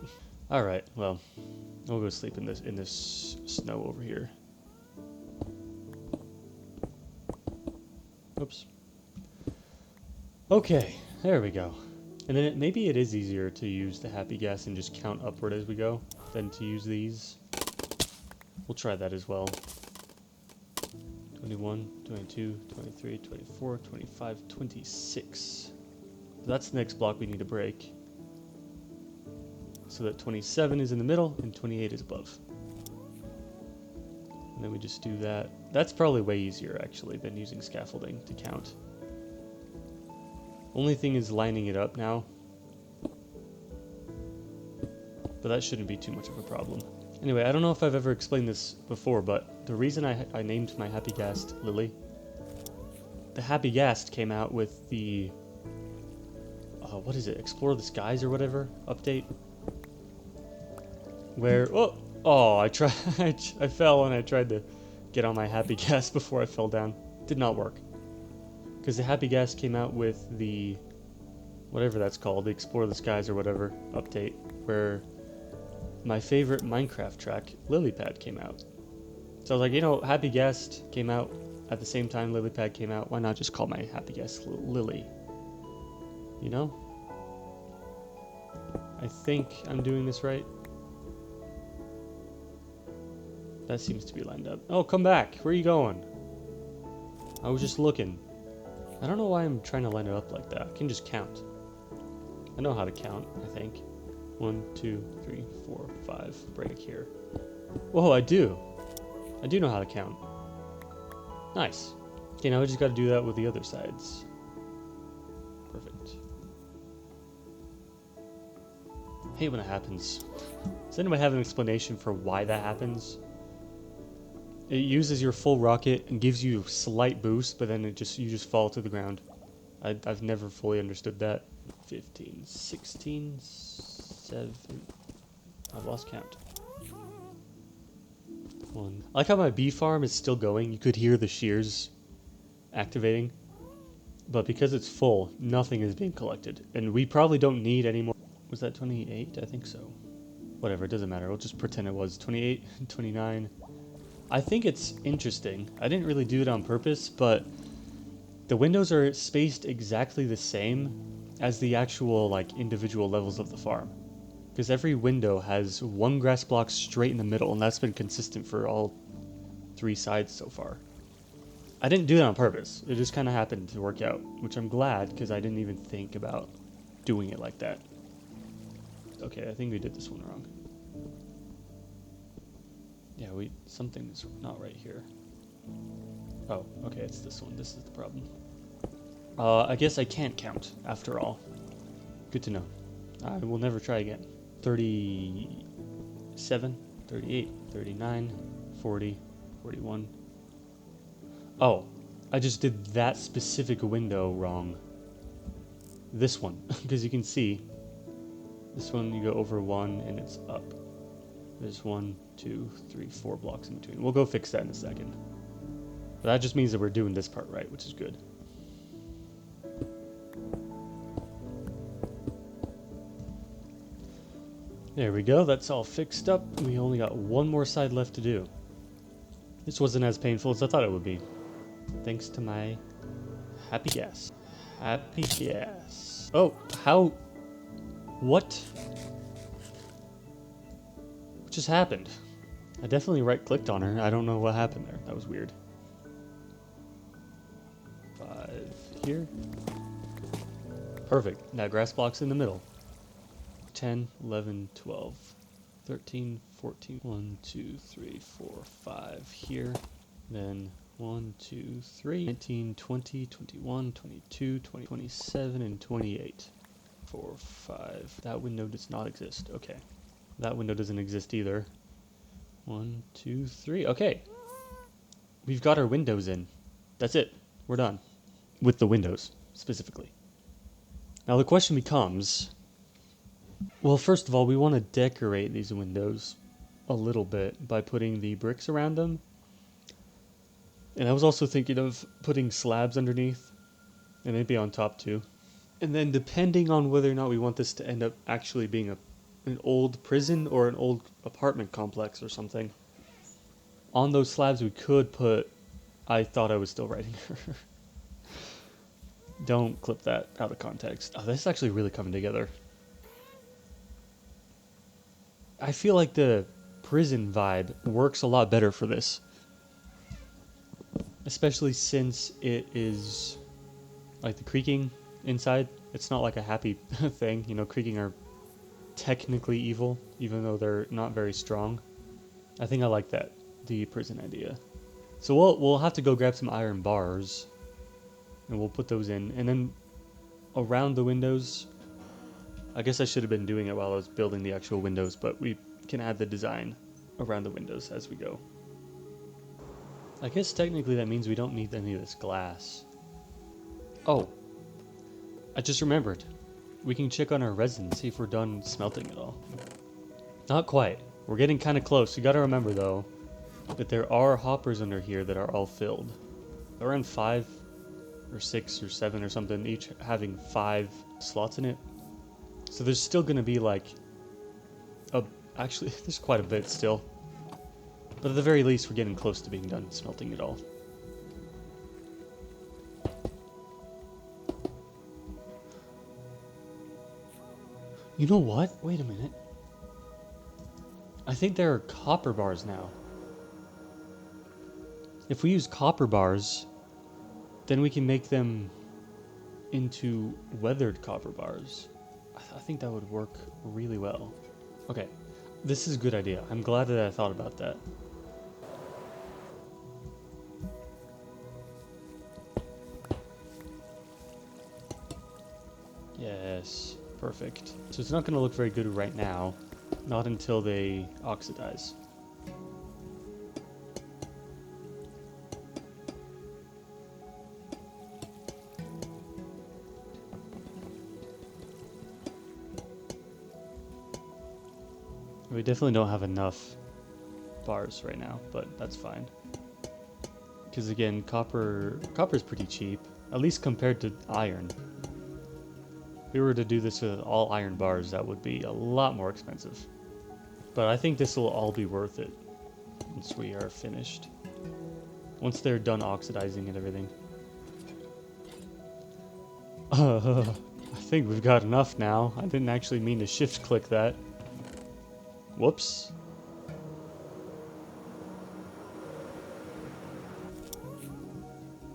Alright, well, we'll go sleep in this snow over here. Oops. Okay, there we go. And then maybe it is easier to use the happy gas and just count upward as we go than to use these. We'll try that as well. 21, 22, 23, 24, 25, 26. So that's the next block we need to break. So that 27 is in the middle and 28 is above. And then we just do that. That's probably way easier actually than using scaffolding to count. Only thing is lining it up now. But that shouldn't be too much of a problem. Anyway, I don't know if I've ever explained this before, but the reason I named my Happy Ghast Lily, the Happy Ghast came out with the, what is it, Explore the Skies or whatever update? Where, I fell and I tried to get on my Happy Ghast before I fell down. Did not work. Because the Happy Ghast came out with the, whatever that's called, the Explore the Skies or whatever update, where my favorite Minecraft track, Lily Pad, came out. So I was like, you know, Happy Ghast came out at the same time Lily Pad came out. Why not just call my Happy Ghast Lily? You know? I think I'm doing this right. That seems to be lined up. Oh, come back. Where are you going? I was just looking. I don't know why I'm trying to line it up like that. I can just count. I know how to count, I think. 1, 2, 3, 4, 5. Break here. Whoa, I do. I do know how to count. Nice. Okay, now we just got to do that with the other sides. Perfect. I hate when it happens. Does anybody have an explanation for why that happens? It uses your full rocket and gives you a slight boost, but then you just fall to the ground. I've never fully understood that. 15, 16, 7. I've lost count. 1. I like how my bee farm is still going. You could hear the shears activating. But because it's full, nothing is being collected. And we probably don't need any more. Was that 28? I think so. Whatever, it doesn't matter. We'll just pretend it was 28, 29. I think it's interesting. I didn't really do it on purpose, but the windows are spaced exactly the same as the actual like individual levels of the farm. Because every window has one grass block straight in the middle, and that's been consistent for all 3 sides so far. I didn't do it on purpose. It just kind of happened to work out, which I'm glad because I didn't even think about doing it like that. Okay, I think we did this one wrong. Yeah, something's not right here. Oh, okay, it's this one. This is the problem. I guess I can't count after all. Good to know. I will never try again. 37, 38, 39, 40, 41. Oh, I just did that specific window wrong. This one, because you can see, this one you go over 1 and it's up. There's 1, 2, 3, 4 blocks in between. We'll go fix that in a second. But that just means that we're doing this part right, which is good. There we go, that's all fixed up. We only got one more side left to do. This wasn't as painful as I thought it would be. Thanks to my happy gas. Happy gas. Oh, how? What? What just happened? I definitely right-clicked on her. I don't know what happened there. That was weird. 5 here. Perfect. That grass block's in the middle. 10, 11, 12, 13, 14. 1, 2, 3, 4, 5 here. Then 1, 2, 3, 19, 20, 21, 22, 20, 27, and 28. 4, 5. That window does not exist. Okay. That window doesn't exist either. 1, 2, 3. Okay. We've got our windows in. That's it. We're done. With the windows, specifically. Now the question becomes, well, first of all, we want to decorate these windows a little bit by putting the bricks around them. And I was also thinking of putting slabs underneath, and maybe on top too. And then depending on whether or not we want this to end up actually being an old prison or an old apartment complex or something, on those slabs we could put, I thought I was still writing her. Don't clip that out of context. Oh, this is actually really coming together. I feel like the prison vibe works a lot better for this. Especially since it is like the creaking inside. It's not like a happy thing. You know, creaking are technically evil, even though they're not very strong. I think I like that, the prison idea. So we'll have to go grab some iron bars, and we'll put those in. And then around the windows, I guess I should have been doing it while I was building the actual windows, but we can add the design around the windows as we go. I guess technically that means we don't need any of this glass. Oh, I just remembered. We can check on our resin, see if we're done smelting it all. Not quite. We're getting kind of close. You gotta remember though, that there are hoppers under here that are all filled. They're around 5 or 6 or 7 or something, each having 5 slots in it. So there's still gonna be like, actually there's quite a bit still. But at the very least, we're getting close to being done smelting it all. You know what? Wait a minute. I think there are copper bars now. If we use copper bars, then we can make them into weathered copper bars. I think that would work really well. Okay, this is a good idea. I'm glad that I thought about that. Yes, perfect. So it's not going to look very good right now, not until they oxidize. We definitely don't have enough bars right now, but that's fine. Because again, copper is pretty cheap. At least compared to iron. If we were to do this with all iron bars, that would be a lot more expensive. But I think this will all be worth it once we are finished. Once they're done oxidizing and everything. I think we've got enough now. I didn't actually mean to shift click that. Whoops.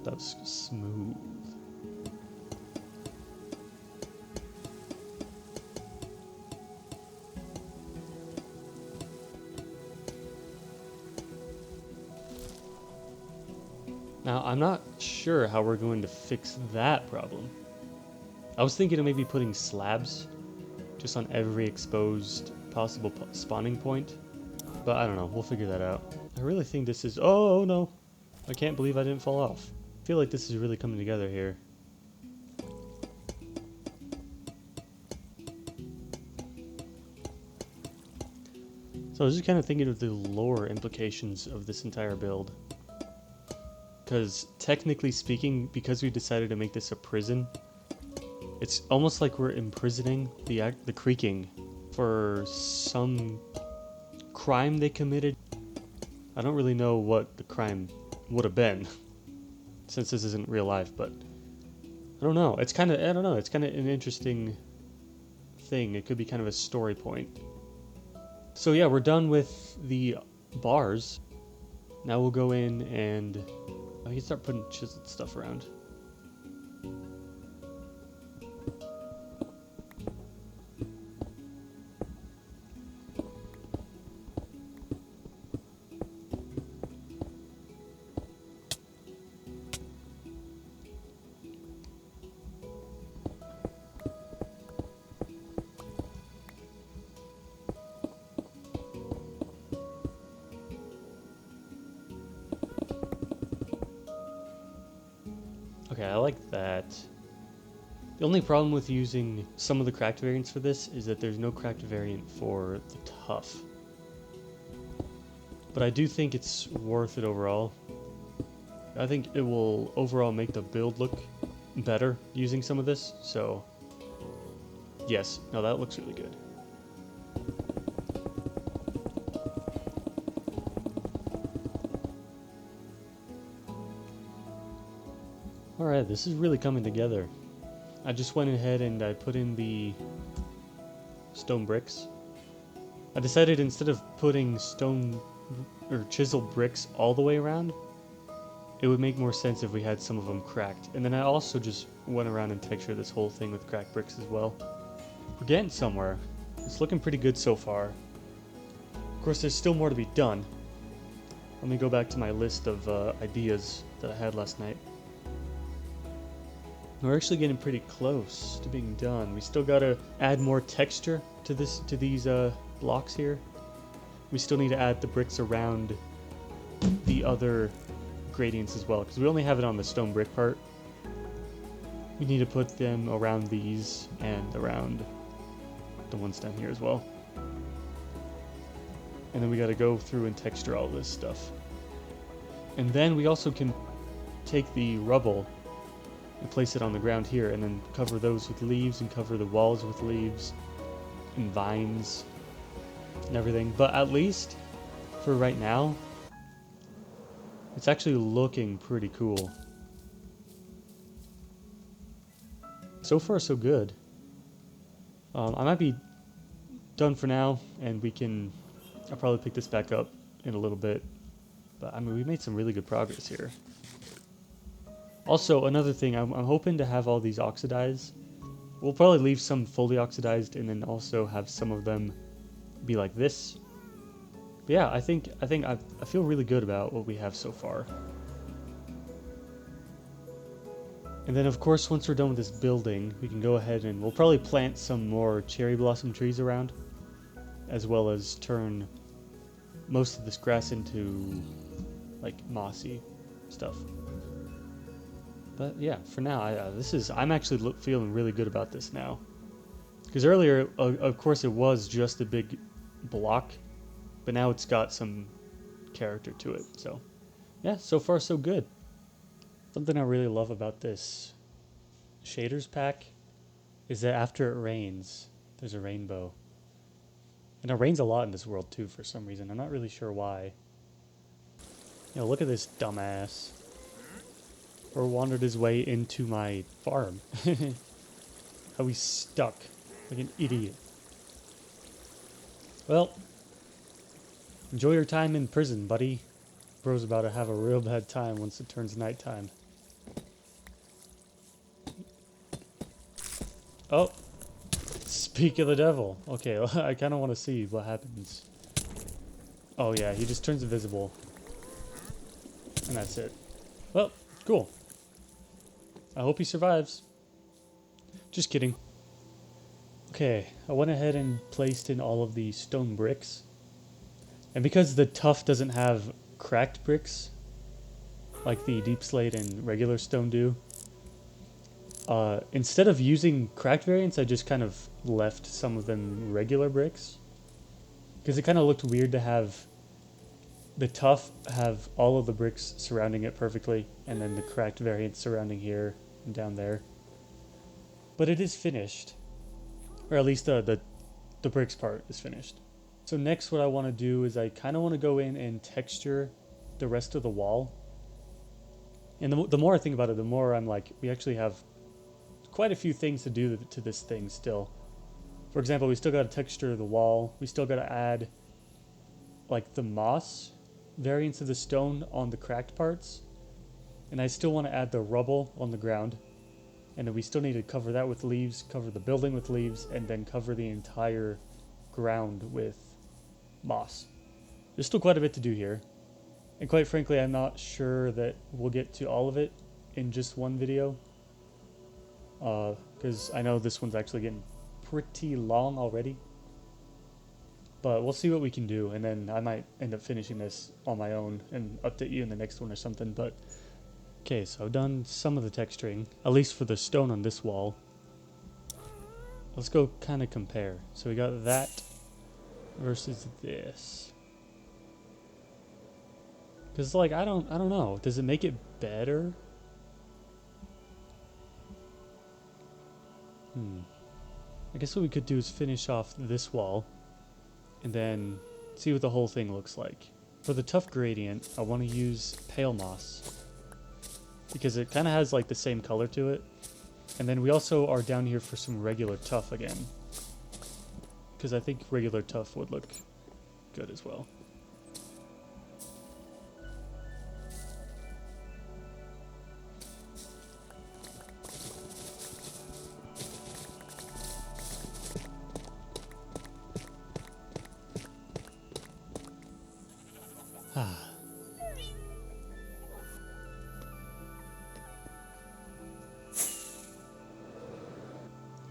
That was smooth. Now, I'm not sure how we're going to fix that problem. I was thinking of maybe putting slabs just on every exposed possible spawning point. But I don't know, we'll figure that out. I really think this is... Oh no! I can't believe I didn't fall off. I feel like this is really coming together here. So I was just kind of thinking of the lore implications of this entire build. Because technically speaking, because we decided to make this a prison, it's almost like we're imprisoning the creaking for some crime they committed. I don't really know what the crime would have been, since this isn't real life, but I don't know. It's kind of, I don't know, it's kind of an interesting thing. It could be kind of a story point. So yeah, we're done with the bars. Now we'll go in and I can start putting chiseled stuff around. Okay, I like that. The only problem with using some of the cracked variants for this is that there's no cracked variant for the tough. But I do think it's worth it overall. I think it will overall make the build look better using some of this, so yes, no, that looks really good. Alright, this is really coming together. I just went ahead and I put in the stone bricks. I decided instead of putting stone or chiseled bricks all the way around, it would make more sense if we had some of them cracked. And then I also just went around and textured this whole thing with cracked bricks as well. We're getting somewhere. It's looking pretty good so far. Of course, there's still more to be done. Let me go back to my list of ideas that I had last night. We're actually getting pretty close to being done. We still gotta add more texture to these blocks here. We still need to add the bricks around the other gradients as well, because we only have it on the stone brick part. We need to put them around these and around the ones down here as well. And then we gotta go through and texture all this stuff. And then we also can take the rubble and place it on the ground here, and then cover those with leaves, and cover the walls with leaves and vines and everything. But at least for right now, it's actually looking pretty cool. So far, so good. I might be done for now, and I'll probably pick this back up in a little bit. But I mean, we made some really good progress here. Also, another thing, I'm hoping to have all these oxidized. We'll probably leave some fully oxidized, and then also have some of them be like this. But yeah, I feel really good about what we have so far. And then, of course, once we're done with this building, we can go ahead and we'll probably plant some more cherry blossom trees around, as well as turn most of this grass into like mossy stuff. But yeah, for now, I'm actually feeling really good about this now. Because earlier, of course, it was just a big block, but now it's got some character to it. So yeah, so far so good. Something I really love about this shaders pack is that after it rains, there's a rainbow. And it rains a lot in this world too for some reason. I'm not really sure why. You know, look at this dumbass. Or wandered his way into my farm. How he's stuck. Like an idiot. Well, enjoy your time in prison, buddy. Bro's about to have a real bad time once it turns nighttime. Oh! Speak of the devil. Okay, I kind of want to see what happens. Oh yeah, he just turns invisible. And that's it. Well, cool. I hope he survives. Just kidding. Okay, I went ahead and placed in all of the stone bricks. And because the tuff doesn't have cracked bricks, like the deep slate and regular stone do, instead of using cracked variants, I just kind of left some of them regular bricks. Because it kind of looked weird to have the tuff have all of the bricks surrounding it perfectly, and then the cracked variants surrounding here and down there. But it is finished. Or at least the bricks part is finished. So next what I want to do is I kind of want to go in and texture the rest of the wall. And the more I think about it, the more I'm like, we actually have quite a few things to do to this thing still. For example, we still got to texture the wall. We still got to add like the moss variants of the stone on the cracked parts. And I still want to add the rubble on the ground. And then we still need to cover that with leaves, cover the building with leaves, and then cover the entire ground with moss. There's still quite a bit to do here. And quite frankly, I'm not sure that we'll get to all of it in just one video. Because I know this one's actually getting pretty long already. But we'll see what we can do, and then I might end up finishing this on my own and update you in the next one or something, but... Okay, so I've done some of the texturing, at least for the stone on this wall. Let's go kind of compare. So we got that versus this. Because like I don't know. Does it make it better? I guess what we could do is finish off this wall and then see what the whole thing looks like. For the tough gradient, I want to use pale moss, because it kind of has like the same color to it. And then we also are down here for some regular tuff again, because I think regular tuff would look good as well.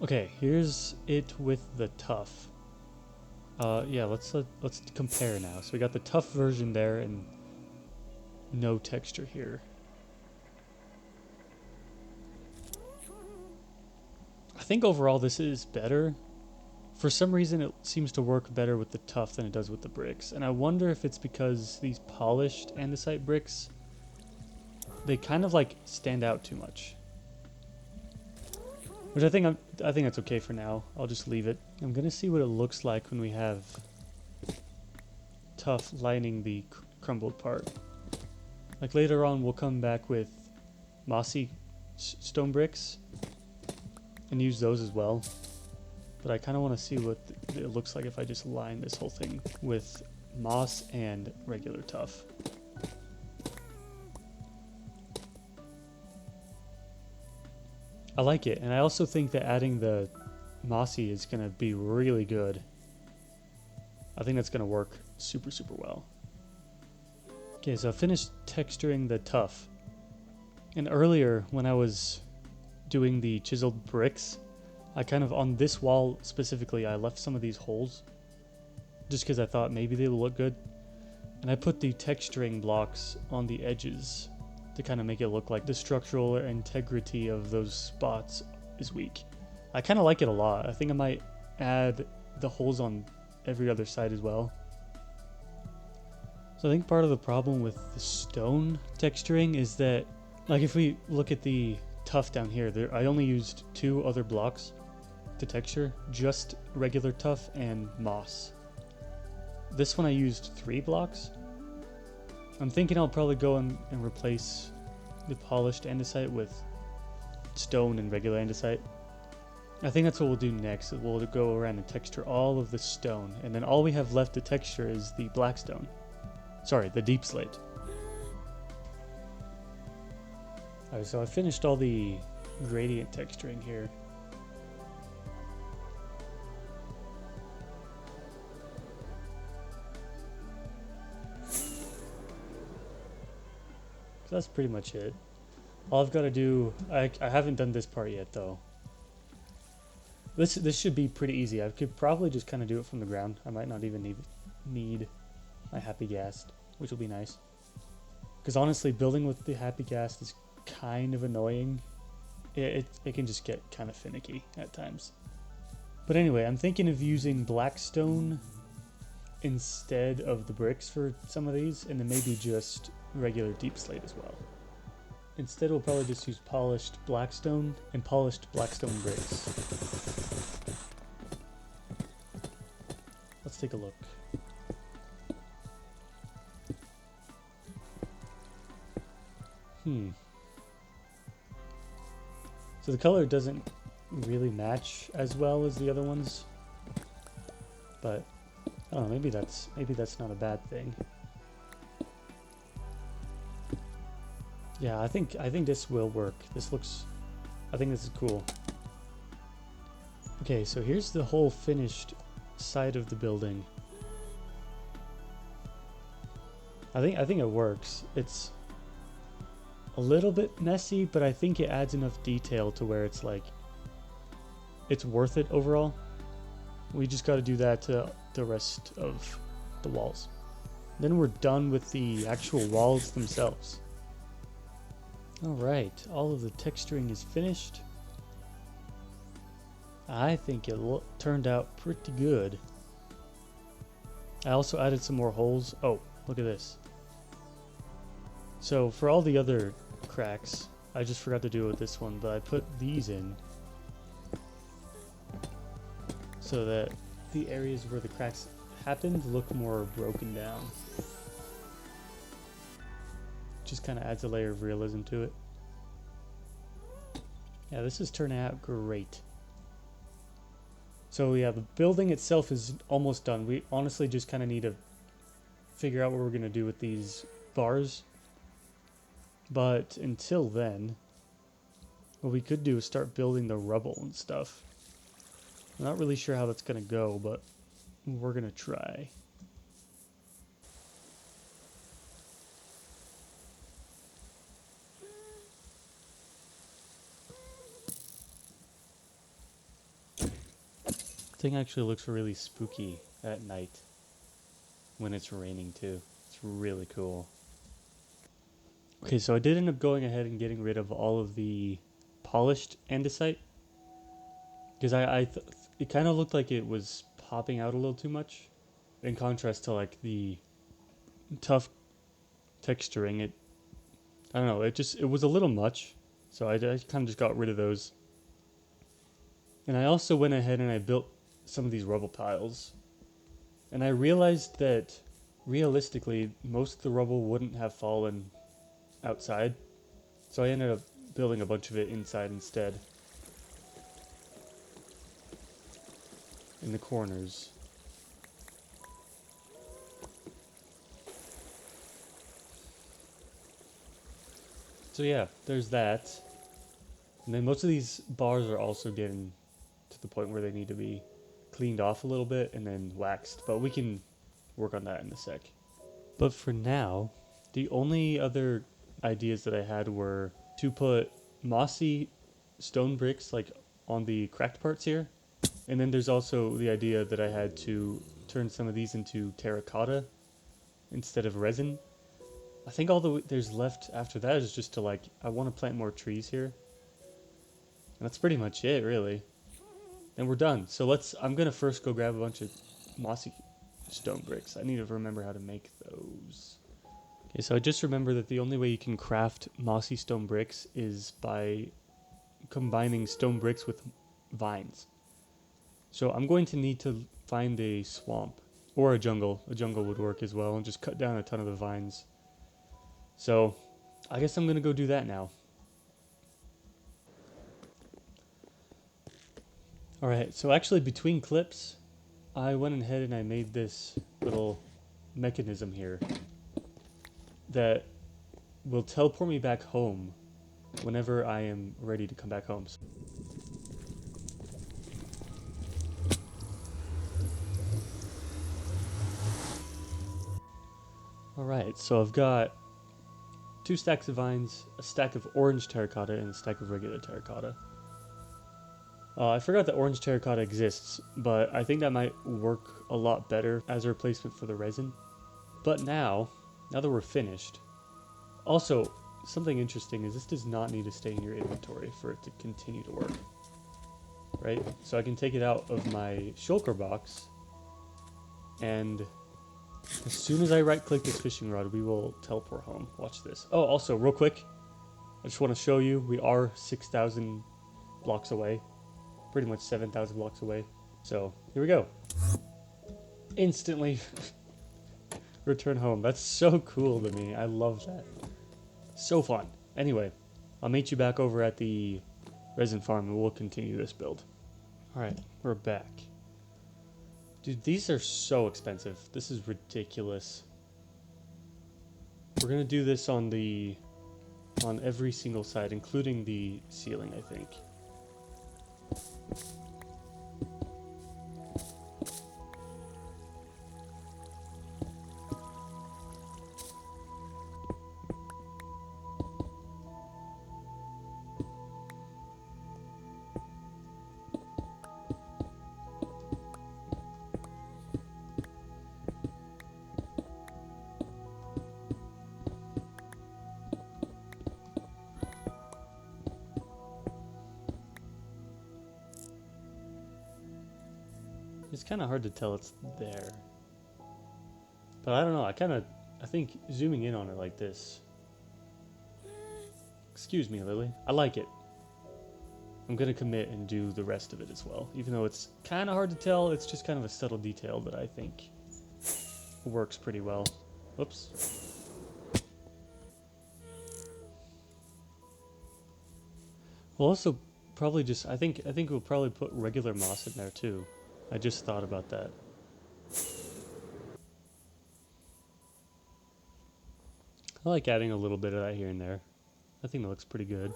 Okay, here's it with the tuff. Yeah, let's compare now. So we got the tuff version there and no texture here. I think overall this is better. For some reason it seems to work better with the tuff than it does with the bricks. And I wonder if it's because these polished andesite bricks, they kind of like stand out too much. Which I think that's okay for now. I'll just leave it. I'm gonna see what it looks like when we have tuff lining the crumbled part. Like later on, we'll come back with mossy stone bricks and use those as well. But I kind of want to see what it looks like if I just line this whole thing with moss and regular tuff. I like it, and I also think that adding the mossy is going to be really good. I think that's going to work super, super well. Okay, so I finished texturing the tuff. And earlier, when I was doing the chiseled bricks, I kind of, on this wall specifically, I left some of these holes. Just because I thought maybe they would look good. And I put the texturing blocks on the edges to kind of make it look like the structural integrity of those spots is weak. I kind of like it a lot. I think I might add the holes on every other side as well. So I think part of the problem with the stone texturing is that Like if we look at the tuff down here, I only used 2 other blocks to texture, just regular tuff and moss. This one I used 3 blocks. I'm thinking I'll probably go and replace the polished andesite with stone and regular andesite. I think that's what we'll do next. We'll go around and texture all of the stone, and then all we have left to texture is the black stone. Sorry, the deep slate. Alright, so I finished all the gradient texturing here. So that's pretty much it. All I've got to do, I haven't done this part yet though. This should be pretty easy. I could probably just kind of do it from the ground. I might not even need my happy gas, which will be nice. Because honestly, building with the happy gas is kind of annoying. It can just get kind of finicky at times. But anyway, I'm thinking of using blackstone instead of the bricks for some of these, and then maybe just regular deep slate as well. Instead, we'll probably just use polished blackstone and polished blackstone bricks. Let's take a look. So the color doesn't really match as well as the other ones, but I don't know, maybe that's not a bad thing. Yeah, I think this will work. I think this is cool. Okay, so here's the whole finished side of the building. I think it works. It's a little bit messy, but I think it adds enough detail to where it's like it's worth it overall. We just got to do that to the rest of the walls. Then we're done with the actual walls themselves. Alright, all of the texturing is finished. I think it turned out pretty good. I also added some more holes. Oh, look at this. So for all the other cracks, I just forgot to do it with this one, but I put these in so that the areas where the cracks happened look more broken down. Just kind of adds a layer of realism to it. Yeah, this is turning out great. So yeah, the building itself is almost done. We honestly just kind of need to figure out what we're going to do with these bars. But until then, what we could do is start building the rubble and stuff. I'm not really sure how that's going to go, but we're going to try. The thing actually looks really spooky at night when it's raining too. It's really cool. Okay, so I did end up going ahead and getting rid of all of the polished andesite because it kind of looked like it was popping out a little too much in contrast to like the tough texturing. I don't know, it was a little much, so I kind of just got rid of those. And I also went ahead and I built some of these rubble piles, and I realized that realistically most of the rubble wouldn't have fallen outside, so I ended up building a bunch of it inside instead in the corners. So yeah, there's that. And then most of these bars are also getting to the point where they need to be cleaned off a little bit and then waxed, but we can work on that in a sec. But for now, the only other ideas that I had were to put mossy stone bricks like on the cracked parts here, and then there's also the idea that I had to turn some of these into terracotta instead of resin. I think all there's left after that is just to like, I want to plant more trees here, and that's pretty much it really. And we're done. So I'm gonna first go grab a bunch of mossy stone bricks. I need to remember how to make those. Okay, so I just remember that the only way you can craft mossy stone bricks is by combining stone bricks with vines. So I'm going to need to find a swamp or a jungle. A jungle would work as well, and just cut down a ton of the vines. So I guess I'm going to go do that now. Alright, so actually between clips, I went ahead and I made this little mechanism here that will teleport me back home whenever I am ready to come back home. Alright, so I've got 2 stacks of vines, a stack of orange terracotta, and a stack of regular terracotta. I forgot that orange terracotta exists, but I think that might work a lot better as a replacement for the resin. But now that we're finished, also, something interesting is this does not need to stay in your inventory for it to continue to work. Right? So I can take it out of my shulker box, and as soon as I right click this fishing rod, we will teleport home. Watch this. Oh, also, real quick, I just want to show you we are 6,000 blocks away. Pretty much 7,000 blocks away. So, here we go. Instantly return home. That's so cool to me. I love that. So fun. Anyway, I'll meet you back over at the resin farm and we'll continue this build. Alright, we're back. Dude, these are so expensive. This is ridiculous. We're gonna do this on every single side, including the ceiling, I think. It's kind of hard to tell it's there. But I don't know, I think zooming in on it like this. Excuse me, Lily. I like it. I'm gonna commit and do the rest of it as well. Even though it's kind of hard to tell, it's just kind of a subtle detail that I think works pretty well. Whoops. We'll also probably just, I think we'll probably put regular moss in there too. I just thought about that. I like adding a little bit of that here and there. I think that looks pretty good.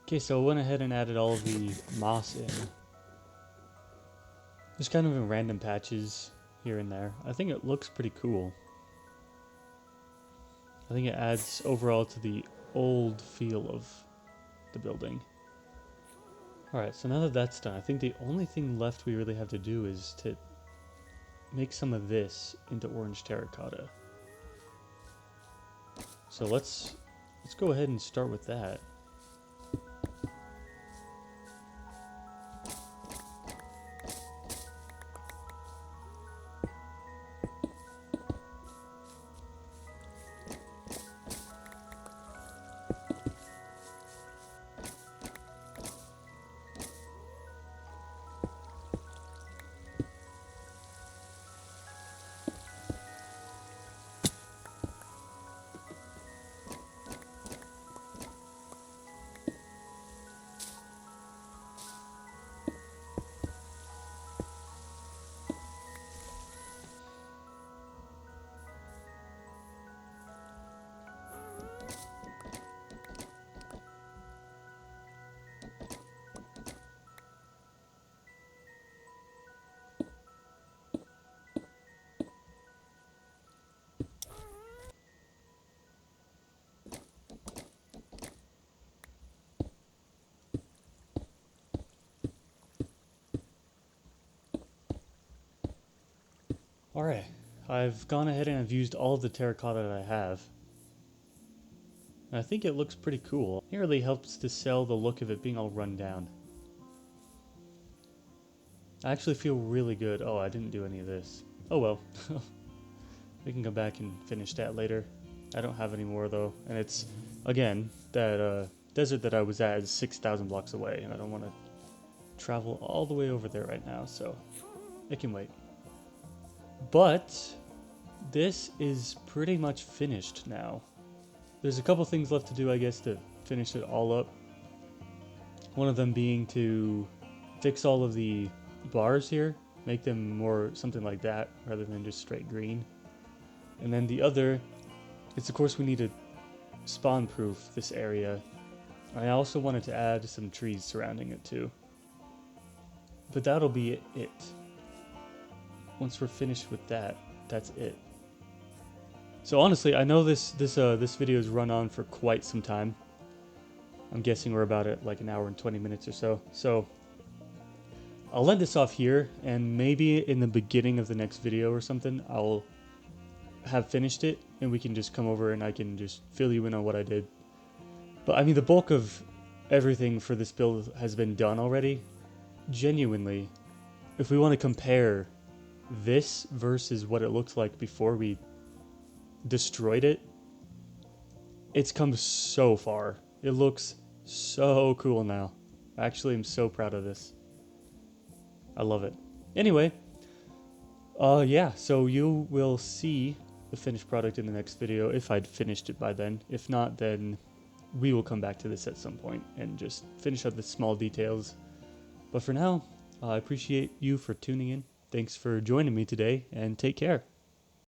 Okay, so I went ahead and added all of the moss in. Just kind of in random patches here and there. I think it looks pretty cool. I think it adds overall to the old feel of the building. Alright, so now that that's done, I think the only thing left we really have to do is to make some of this into orange terracotta. So let's go ahead and start with that. Alright, I've gone ahead and I've used all of the terracotta that I have. And I think it looks pretty cool. It really helps to sell the look of it being all run down. I actually feel really good. Oh, I didn't do any of this. Oh well. We can go back and finish that later. I don't have any more though. And it's, again, that desert that I was at is 6,000 blocks away. And I don't want to travel all the way over there right now. So it can wait. But this is pretty much finished now. There's a couple things left to do, I guess, to finish it all up. One of them being to fix all of the bars here, make them more something like that rather than just straight green. And then the other is, of course, we need to spawn proof this area. I also wanted to add some trees surrounding it too. But that'll be it. Once we're finished with that, that's it. So honestly, I know this video has run on for quite some time. I'm guessing we're about at like an hour and 20 minutes or so. So I'll end this off here, and maybe in the beginning of the next video or something, I'll have finished it, and we can just come over and I can just fill you in on what I did. But I mean, the bulk of everything for this build has been done already. Genuinely, if we want to compare this versus what it looked like before we destroyed it, it's come so far. It looks so cool now. Actually, I'm so proud of this. I love it. Anyway, yeah, so you will see the finished product in the next video if I'd finished it by then. If not, then we will come back to this at some point and just finish up the small details. But for now, I appreciate you for tuning in. Thanks for joining me today, and take care.